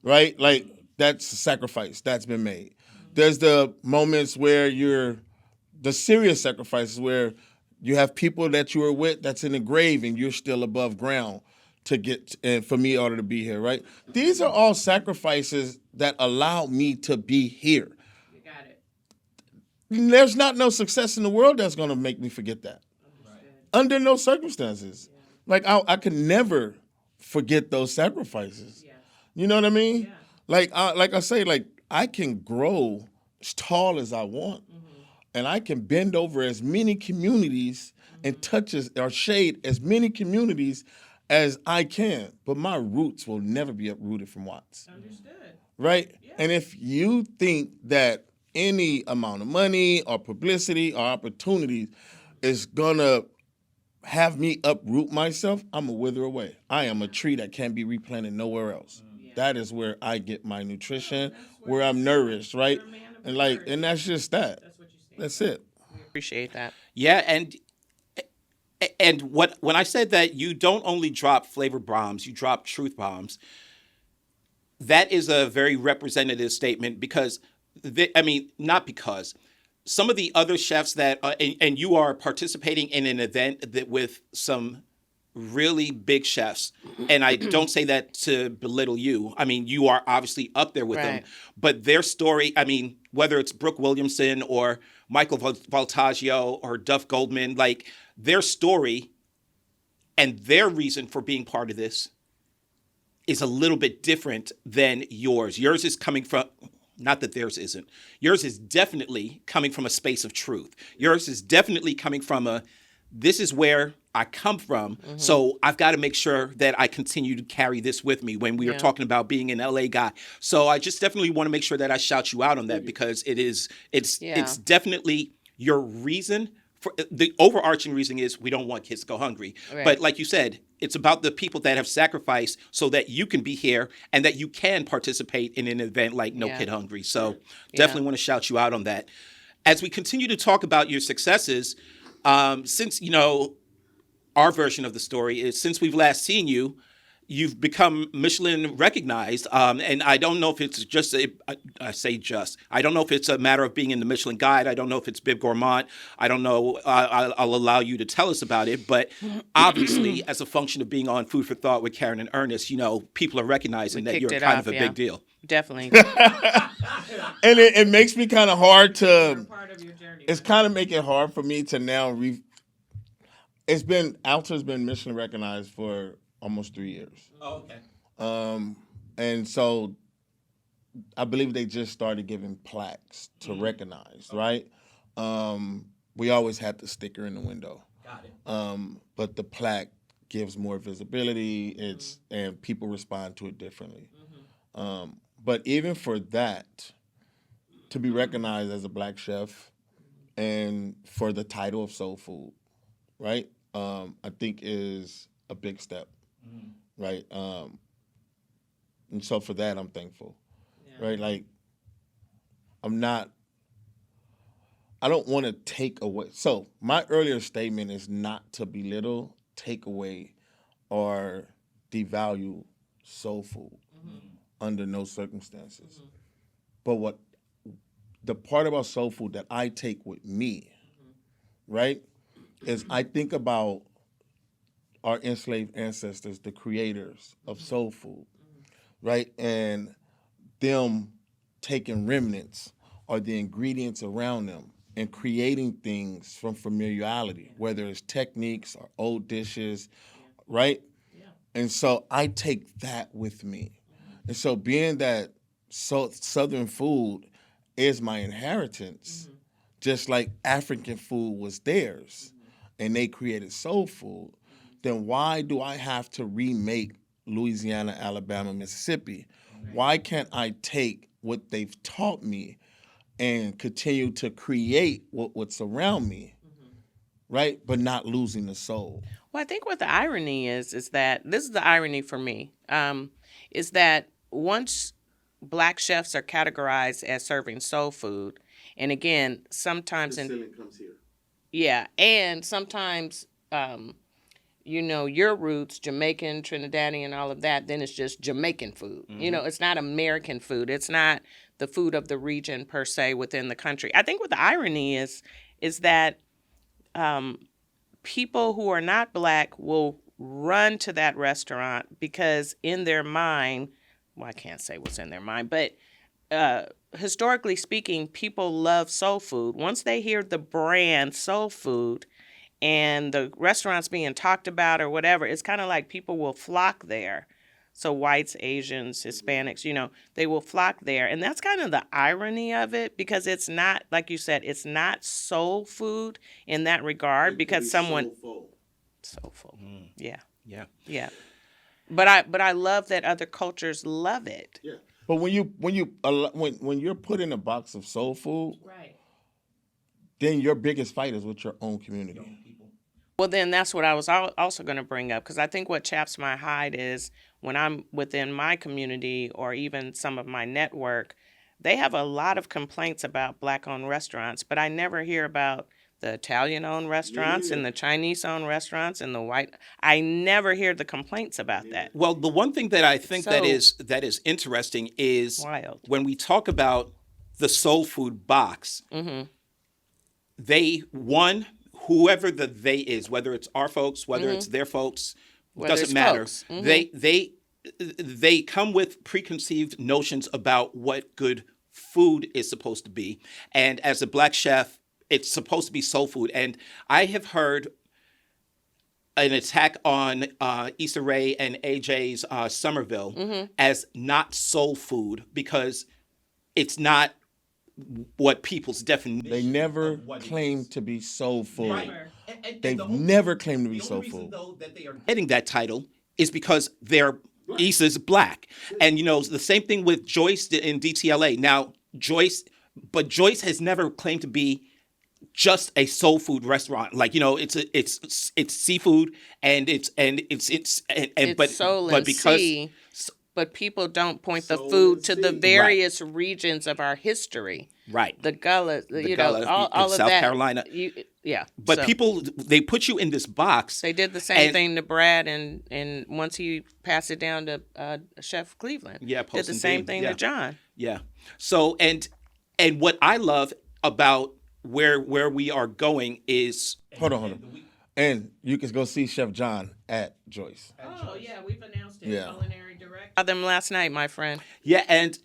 Speaker 5: Right? Like, that's a sacrifice that's been made. There's the moments where the serious sacrifices where you have people that you were with that's in the grave and you're still above ground to get, and for me, in order to be here, right? These are all sacrifices that allow me to be here. There's not no success in the world that's going to make me forget that. Under no circumstances. Like, I could never forget those sacrifices. You know what I mean? Like I say, like, I can grow as tall as I want. And I can bend over as many communities and touch or shade as many communities as I can. But my roots will never be uprooted from Watts.
Speaker 3: Understood.
Speaker 5: Right? Yeah. And if you think that any amount of money or publicity or opportunities is gonna have me uproot myself, I'm a wither away. I am a tree that can't be replanted nowhere else. That is where I get my nutrition, where I'm nourished, right? And that's just that. That's it.
Speaker 3: Appreciate that.
Speaker 2: Yeah, and when I said that you don't only drop flavor bombs, you drop truth bombs. That is a very representative statement because, not because. Some of the other chefs that, and you are participating in an event that with some really big chefs, and I don't say that to belittle you. I mean, you are obviously up there with them, but their story, whether it's Brooke Williamson or Michael Voltaggio or Duff Goldman, like their story and their reason for being part of this is a little bit different than yours. Yours is coming from, not that theirs isn't. Yours is definitely coming from a space of truth. Yours is definitely coming from this is where I come from, so I've got to make sure that I continue to carry this with me when we are talking about being an LA guy. So I just definitely want to make sure that I shout you out on that because it's definitely your reason. For the overarching reason is we don't want kids to go hungry. Right. But like you said, it's about the people that have sacrificed so that you can be here and that you can participate in an event like No Kid Hungry. So definitely want to shout you out on that. As we continue to talk about your successes, since, our version of the story is since we've last seen you, you've become Michelin recognized. And I don't know if it's just, I don't know if it's a matter of being in the Michelin Guide. I don't know if it's Bib Gourmand. I don't know. I'll allow you to tell us about it. But obviously, as a function of being on Food for Thought with Karen and Ernest, people are recognizing that you're kind of a big deal.
Speaker 3: Definitely.
Speaker 5: And it makes me kind of hard to, it's kind of making it hard for me to now, Alta's been Michelin recognized for almost 3 years.
Speaker 2: Oh, okay.
Speaker 5: And so I believe they just started giving plaques to recognize, right? We always had the sticker in the window.
Speaker 2: Got it.
Speaker 5: But the plaque gives more visibility, and people respond to it differently. But even for that, to be recognized as a Black chef and for the title of soul food, right? I think is a big step, right? And so for that, I'm thankful, right? Like, I don't want to take away. So my earlier statement is not to belittle, take away, or devalue soul food under no circumstances. But what the part about soul food that I take with me, right, is I think about our enslaved ancestors, the creators of soul food, right? And them taking remnants or the ingredients around them and creating things from familiarity, whether it's techniques or old dishes, right? And so I take that with me. And so being that Southern food is my inheritance, just like African food was theirs, and they created soul food, then why do I have to remake Louisiana, Alabama, Mississippi? Why can't I take what they've taught me and continue to create what's around me, right? But not losing the soul.
Speaker 3: Well, I think what the irony is that, this is the irony for me, is that once Black chefs are categorized as serving soul food, and again, sometimes
Speaker 5: comes here.
Speaker 3: Yeah, and sometimes, your roots, Jamaican, Trinidadian, all of that, then it's just Jamaican food. It's not American food. It's not the food of the region per se within the country. I think what the irony is that people who are not Black will run to that restaurant because in their mind, well, I can't say what's in their mind, but historically speaking, people love soul food. Once they hear the brand soul food and the restaurant's being talked about or whatever, it's kind of like people will flock there. So whites, Asians, Hispanics, they will flock there. And that's kind of the irony of it, because it's not, like you said, it's not soul food in that regard, because someone soulful. Yeah. But I love that other cultures love it.
Speaker 5: Yeah. But when you're put in a box of soul food,
Speaker 3: right,
Speaker 5: then your biggest fight is with your own community.
Speaker 3: Well, then that's what I was also going to bring up, because I think what chaps my hide is when I'm within my community or even some of my network, they have a lot of complaints about Black-owned restaurants, but I never hear about the Italian-owned restaurants and the Chinese-owned restaurants and the white. I never hear the complaints about that.
Speaker 2: Well, the one thing that I think that
Speaker 3: So-
Speaker 2: is interesting is
Speaker 3: Wild.
Speaker 2: when we talk about the soul food box. Whoever the they is, whether it's our folks, whether it's their folks,
Speaker 3: Whether
Speaker 2: doesn't
Speaker 3: it's
Speaker 2: matter.
Speaker 3: folks.
Speaker 2: They come with preconceived notions about what good food is supposed to be, and as a Black chef, it's supposed to be soul food. And I have heard an attack on Issa Rae and AJ's Somerville as not soul food because it's not what people's definition.
Speaker 5: They never
Speaker 2: of what it
Speaker 5: claim
Speaker 2: is.
Speaker 5: to be soul food.
Speaker 2: Right. And
Speaker 5: They've
Speaker 2: the whole-
Speaker 5: never claimed to be
Speaker 2: the
Speaker 5: soul
Speaker 2: only reason,
Speaker 5: food.
Speaker 2: though, that they are getting that title is because Issa's Black. And, the same thing with Joyce in DTLA. Now, Joyce has never claimed to be just a soul food restaurant. Like, it's seafood and it's but
Speaker 3: soul
Speaker 2: but
Speaker 3: and
Speaker 2: because
Speaker 3: sea, but people don't point the
Speaker 2: Soul
Speaker 3: food
Speaker 2: and
Speaker 3: to
Speaker 2: sea.
Speaker 3: the
Speaker 2: Right.
Speaker 3: various regions of our history.
Speaker 2: right.
Speaker 3: The Gullah,
Speaker 2: Gullah
Speaker 3: all
Speaker 2: in
Speaker 3: of
Speaker 2: South
Speaker 3: that.
Speaker 2: Carolina. But
Speaker 3: so
Speaker 2: people, they put you in this box.
Speaker 3: they did the same
Speaker 2: and-
Speaker 3: thing to Brad, and once he passed it down to Chef Cleveland,
Speaker 2: Yeah,
Speaker 3: did
Speaker 2: Post
Speaker 3: the
Speaker 2: and
Speaker 3: same
Speaker 2: Beam,
Speaker 3: thing
Speaker 2: yeah.
Speaker 3: to John.
Speaker 2: Yeah. So and what I love about where we are going is
Speaker 5: Hold on. And you can go see Chef John at Joyce.
Speaker 3: Oh yeah, we've announced it.
Speaker 5: Yeah.
Speaker 3: Culinary director. Saw them last night, my friend.
Speaker 2: yeah, and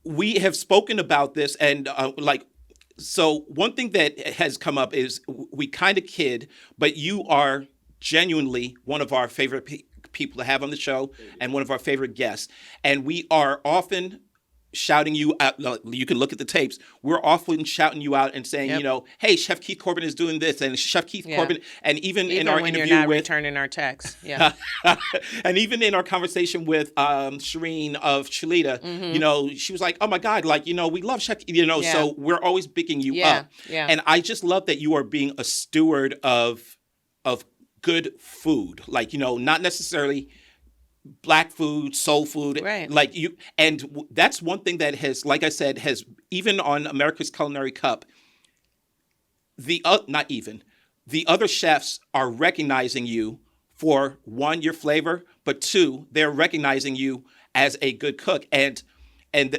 Speaker 2: we have spoken about this and so one thing that has come up is we kind of kid, but you are genuinely one of our favorite people to have on the show and one of our favorite guests, and we are often shouting you out. You can look at the tapes. We're often shouting you out and saying,
Speaker 3: Yep.
Speaker 2: hey, Chef Keith Corbin is doing this, and Chef Keith
Speaker 3: Yeah.
Speaker 2: Corbin, and even in
Speaker 3: Even
Speaker 2: our
Speaker 3: when you're
Speaker 2: interview
Speaker 3: not
Speaker 2: with,
Speaker 3: returning our texts, yeah.
Speaker 2: and even in our conversation with Shireen of Cholita, she was like, oh my God, we love Chef,
Speaker 3: Yeah.
Speaker 2: so we're always picking you
Speaker 3: Yeah,
Speaker 2: up.
Speaker 3: yeah.
Speaker 2: And I just love that you are being a steward of good food, not necessarily Black food, soul food,
Speaker 3: Right.
Speaker 2: That's one thing that has, like I said, has even on America's Culinary Cup, the other chefs are recognizing you for one, your flavor, but two, they're recognizing you as a good cook, and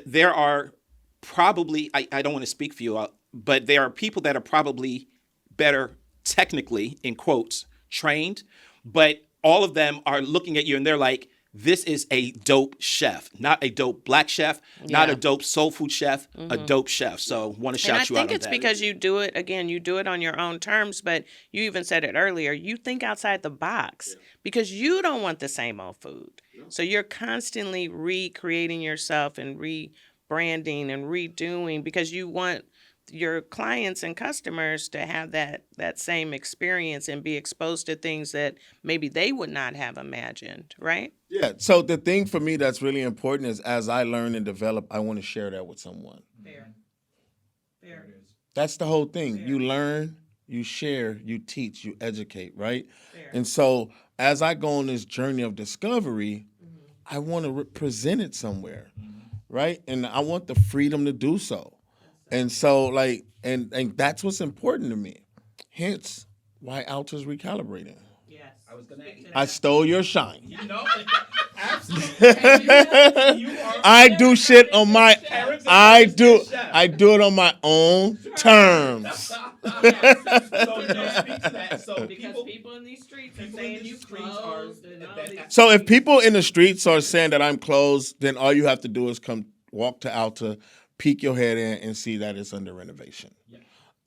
Speaker 2: there are probably I don't want to speak for you, but there are people that are probably better technically, in quotes, trained, but all of them are looking at you and they're like, this is a dope chef, not a dope Black chef, not
Speaker 3: Yeah.
Speaker 2: a dope soul food chef, a dope chef. So want to
Speaker 3: And
Speaker 2: shout
Speaker 3: I
Speaker 2: you out
Speaker 3: think
Speaker 2: on
Speaker 3: it's
Speaker 2: that.
Speaker 3: because you do it on your own terms, but you even said it earlier, you think outside the box because you don't want the same old food. So you're constantly recreating yourself and rebranding and redoing because you want your clients and customers to have that same experience and be exposed to things that maybe they would not have imagined, right?
Speaker 5: Yeah. So the thing for me that's really important is as I learn and develop, I want to share that with someone.
Speaker 3: Fair.
Speaker 5: That's the whole thing. You learn, you share, you teach, you educate, right? And so as I go on this journey of discovery, I want to present it somewhere, right? And I want the freedom to do so. And so and that's what's important to me. Hence why Alta's recalibrating.
Speaker 3: Yes.
Speaker 5: I stole your shine.
Speaker 2: Absolutely.
Speaker 5: I do shit on my I do it on my own terms.
Speaker 3: Because people in these streets are saying you closed and all these.
Speaker 5: So if people in the streets are saying that I'm closed, then all you have to do is come walk to Alta, peek your head in, and see that it's under renovation.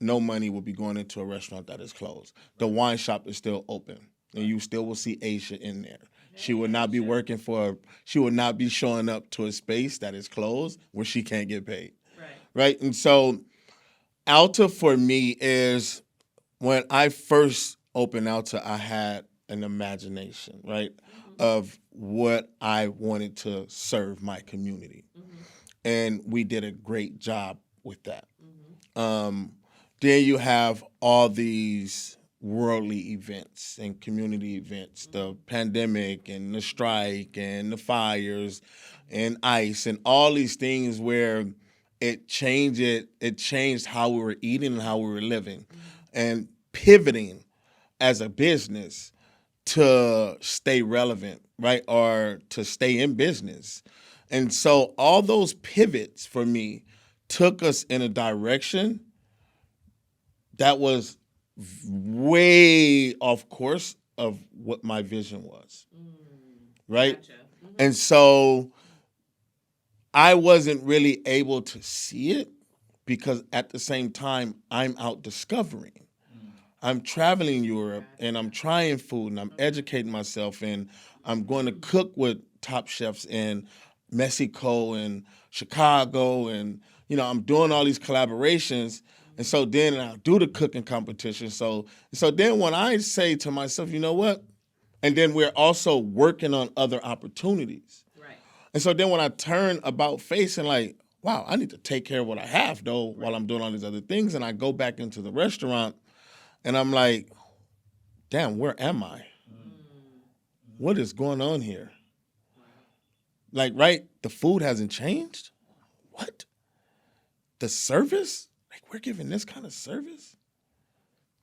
Speaker 5: No money will be going into a restaurant that is closed. The wine shop is still open, and you still will see Aisha in there. She will not be she will not be showing up to a space that is closed where she can't get paid. Right? And so Alta for me is when I first opened Alta, I had an imagination, right, of what I wanted to serve my community. And we did a great job with that. Then you have all these worldly events and community events, the pandemic and the strike and the fires and ICE and all these things where it changed how we were eating and how we were living, and pivoting as a business to stay relevant, right? Or to stay in business. And so all those pivots for me took us in a direction that was way off course of what my vision was. Right?
Speaker 3: Gotcha.
Speaker 5: And so I wasn't really able to see it because at the same time, I'm out discovering. I'm traveling Europe and I'm trying food and I'm educating myself and I'm going to cook with top chefs in Mexico and Chicago and, I'm doing all these collaborations. And so then I do the cooking competition. So then when I say to myself, you know what? And then we're also working on other opportunities.
Speaker 3: Right.
Speaker 5: And so then when I turn about face and like, wow, I need to take care of what I have though while I'm doing all these other things. And I go back into the restaurant and I'm like, damn, where am I? What is going on here? Like, right, the food hasn't changed? What? The service? Like, we're giving this kind of service?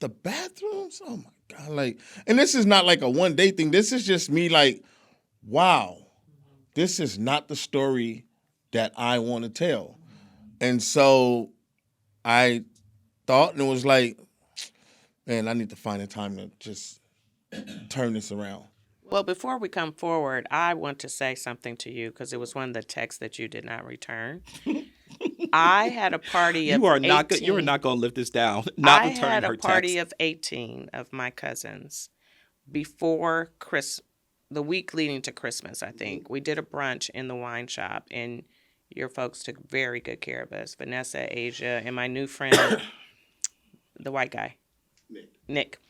Speaker 5: The bathrooms? Oh my God. Like, and this is not like a one day thing. This is just me like, wow, this is not the story that I want to tell. And so I thought and it was like, man, I need to find a time to just turn this around.
Speaker 3: Well, before we come forward, I want to say something to you because it was one of the texts that you did not return. I had a party of 18.
Speaker 2: You are not going to live this down. Not returning her text.
Speaker 3: I had a party of 18 of my cousins before the week leading to Christmas, I think. We did a brunch in the wine shop, and your folks took very good care of us. Vanessa, Asia, and my new friend, the white guy, Nick.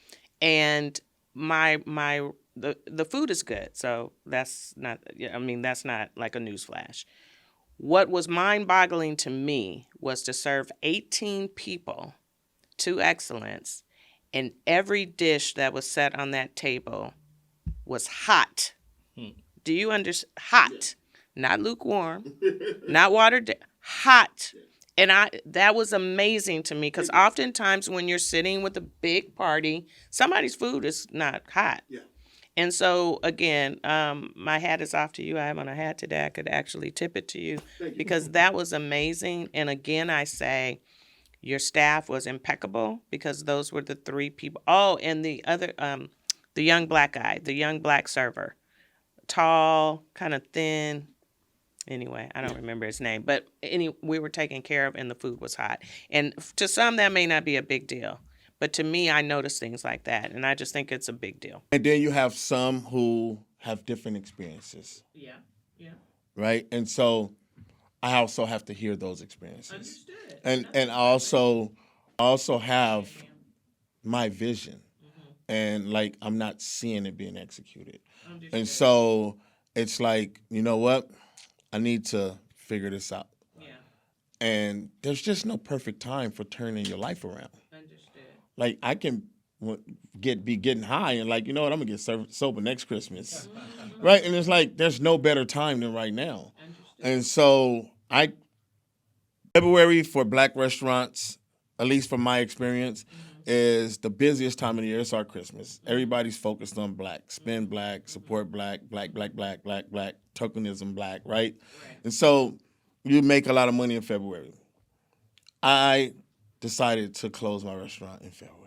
Speaker 3: And the food is good, so that's not like a newsflash. What was mind-boggling to me was to serve 18 people to excellence, and every dish that was set on that table was hot. Do you understand? Hot, not lukewarm, not watered down, hot. And that was amazing to me because oftentimes when you're sitting with a big party, somebody's food is not hot.
Speaker 5: Yeah.
Speaker 3: And so, again, my hat is off to you. I have on a hat today. I could actually tip it to you because that was amazing. And again, I say your staff was impeccable because those were the three people. Oh, and the other, the young black guy, the young black server, tall, kind of thin. Anyway, I don't remember his name. But we were taken care of and the food was hot. And to some, that may not be a big deal. But to me, I notice things like that, and I just think it's a big deal.
Speaker 5: And then you have some who have different experiences.
Speaker 3: Yeah.
Speaker 5: Right? And so I also have to hear those experiences.
Speaker 3: Understood.
Speaker 5: And I also have my vision. And like I'm not seeing it being executed. Understood. And so it's like, you know what? I need to figure this out. Yeah. And there's just no perfect time for turning your life around. Like I can be getting high and like, you know what, I'm gonna get sober next Christmas, right? And it's like there's no better time than right now. And so February for black restaurants, at least from my experience, is the busiest time of the year. It's our Christmas. Everybody's focused on black, spend black, support black, tokenism black, right? And so you make a lot of money in February. I decided to close my restaurant in February.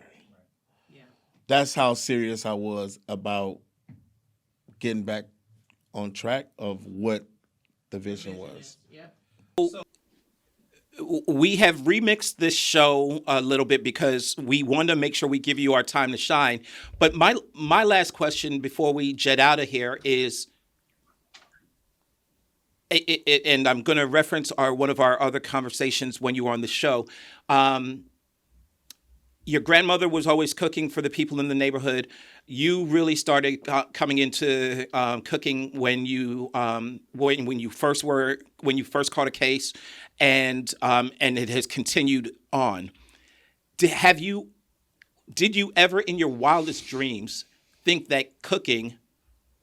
Speaker 5: Yeah. That's how serious I was about getting back on track of what the vision was.
Speaker 3: Yep.
Speaker 2: So, we have remixed this show a little bit because we want to make sure we give you our time to shine. But my last question before we jet out of here is, and I'm going to reference one of our other conversations when you were on the show. Your grandmother was always cooking for the people in the neighborhood. You really started coming into cooking when you first caught a case, and it has continued on. Did you ever in your wildest dreams think that cooking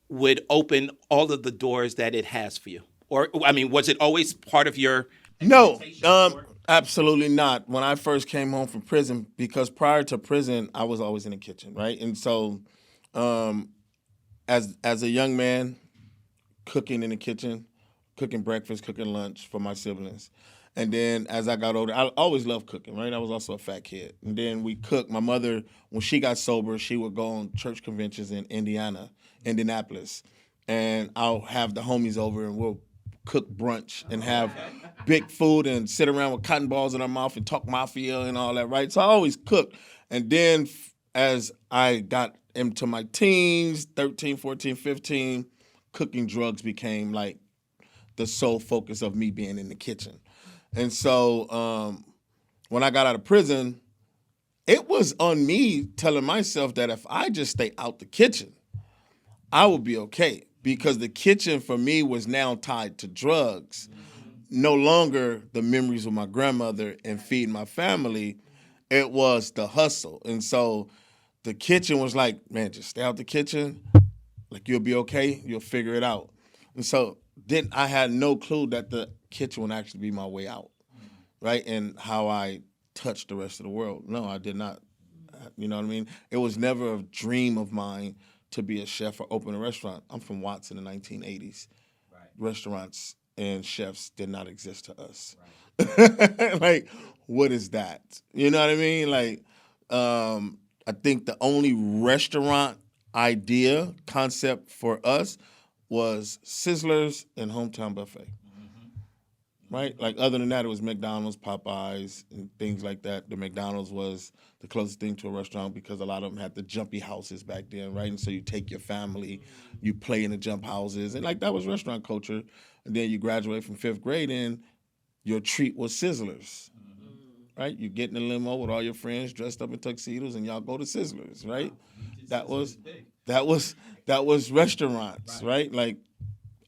Speaker 2: would open all of the doors that it has for you? Or, I mean, was it always part of your
Speaker 5: No,
Speaker 2: expectation for?
Speaker 5: absolutely not. When I first came home from prison, because prior to prison, I was always in the kitchen, right? And so, um, as a young man, cooking in the kitchen, cooking breakfast, cooking lunch for my siblings. And then as I got older, I always loved cooking, right? I was also a fat kid. And then we cooked. My mother, when she got sober, she would go on church conventions in Indianapolis. And I'll have the homies over and we'll cook brunch and have big food and sit around with cotton balls in our mouth and talk mafia and all that, right? So I always cooked. And then as I got into my teens, 13, 14, 15, cooking drugs became like the sole focus of me being in the kitchen. And so when I got out of prison, it was on me telling myself that if I just stay out the kitchen, I would be okay. Because the kitchen for me was now tied to drugs. No longer the memories of my grandmother and feeding my family. It was the hustle. And so the kitchen was like, man, just stay out the kitchen. Like, you'll be okay. You'll figure it out. And so then I had no clue that the kitchen would actually be my way out, right? And how I touched the rest of the world. No, I did not. You know what I mean? It was never a dream of mine to be a chef or open a restaurant. I'm from Watts in the 1980s. Right. Restaurants and chefs did not exist to us. Right. Like, what is that? You know what I mean? Like, I think the only restaurant idea, concept for us was Sizzlers and Hometown Buffet. Right? Like, other than that, it was McDonald's, Popeyes, and things like that. The McDonald's was the closest thing to a restaurant because a lot of them had the jumpy houses back then, right? And so you take your family, you play in the jump houses, and like that was restaurant culture. And then you graduate from 5th grade and your treat was Sizzlers, right? You get in a limo with all your friends dressed up in tuxedos and y'all go to Sizzlers, right? That was restaurants, right? Like,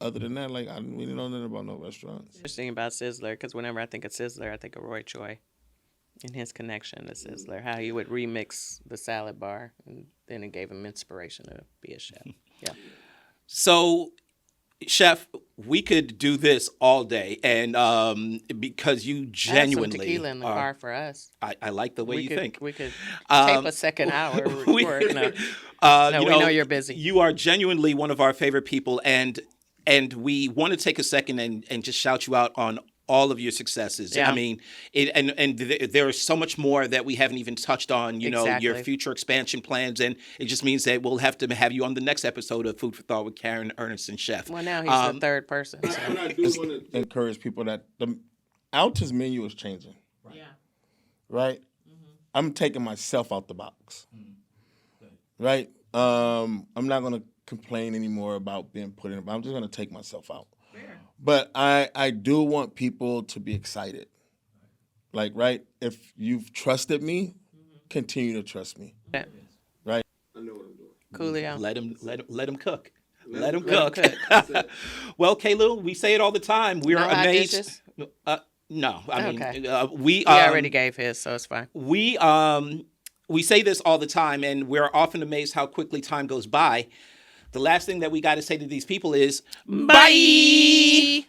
Speaker 5: other than that, like, I didn't really know nothing about no restaurants.
Speaker 3: Interesting about Sizzler, because whenever I think of Sizzler, I think of Roy Choi and his connection to Sizzler, how he would remix the salad bar, and then it gave him inspiration to be a chef. Yeah.
Speaker 2: So, Chef, we could do this all day, and because you genuinely
Speaker 3: Have some tequila in the car for us.
Speaker 2: I like the way you think.
Speaker 3: We could tape a second hour. We know you're busy.
Speaker 2: You are genuinely one of our favorite people, and we want to take a second and just shout you out on all of your successes.
Speaker 3: Yeah.
Speaker 2: I mean, there is so much more that we haven't even touched on, you know, your future expansion plans, and it just means that we'll have to have you on the next episode of Food for Thought with Karen, Ernest, and Chef.
Speaker 3: Well, now he's the third person. So.
Speaker 5: And I do want to encourage people that the Alta's menu is changing.
Speaker 3: Right. Yeah.
Speaker 5: Right? Mm-hmm. I'm taking myself out the box. Mm-hmm. Right? I'm not going to complain anymore about being put in. I'm just going to take myself out. Fair. But I do want people to be excited. Like, right? If you've trusted me, continue to trust me.
Speaker 3: Yeah.
Speaker 5: Right? I know what I'm doing.
Speaker 3: Coolio.
Speaker 2: Let him cook. Let him cook. Well, Kaylu, we say it all the time. We are amazed. No, I mean,
Speaker 3: he already gave his, so it's fine.
Speaker 2: We say this all the time, and we're often amazed how quickly time goes by. The last thing that we got to say to these people is bye.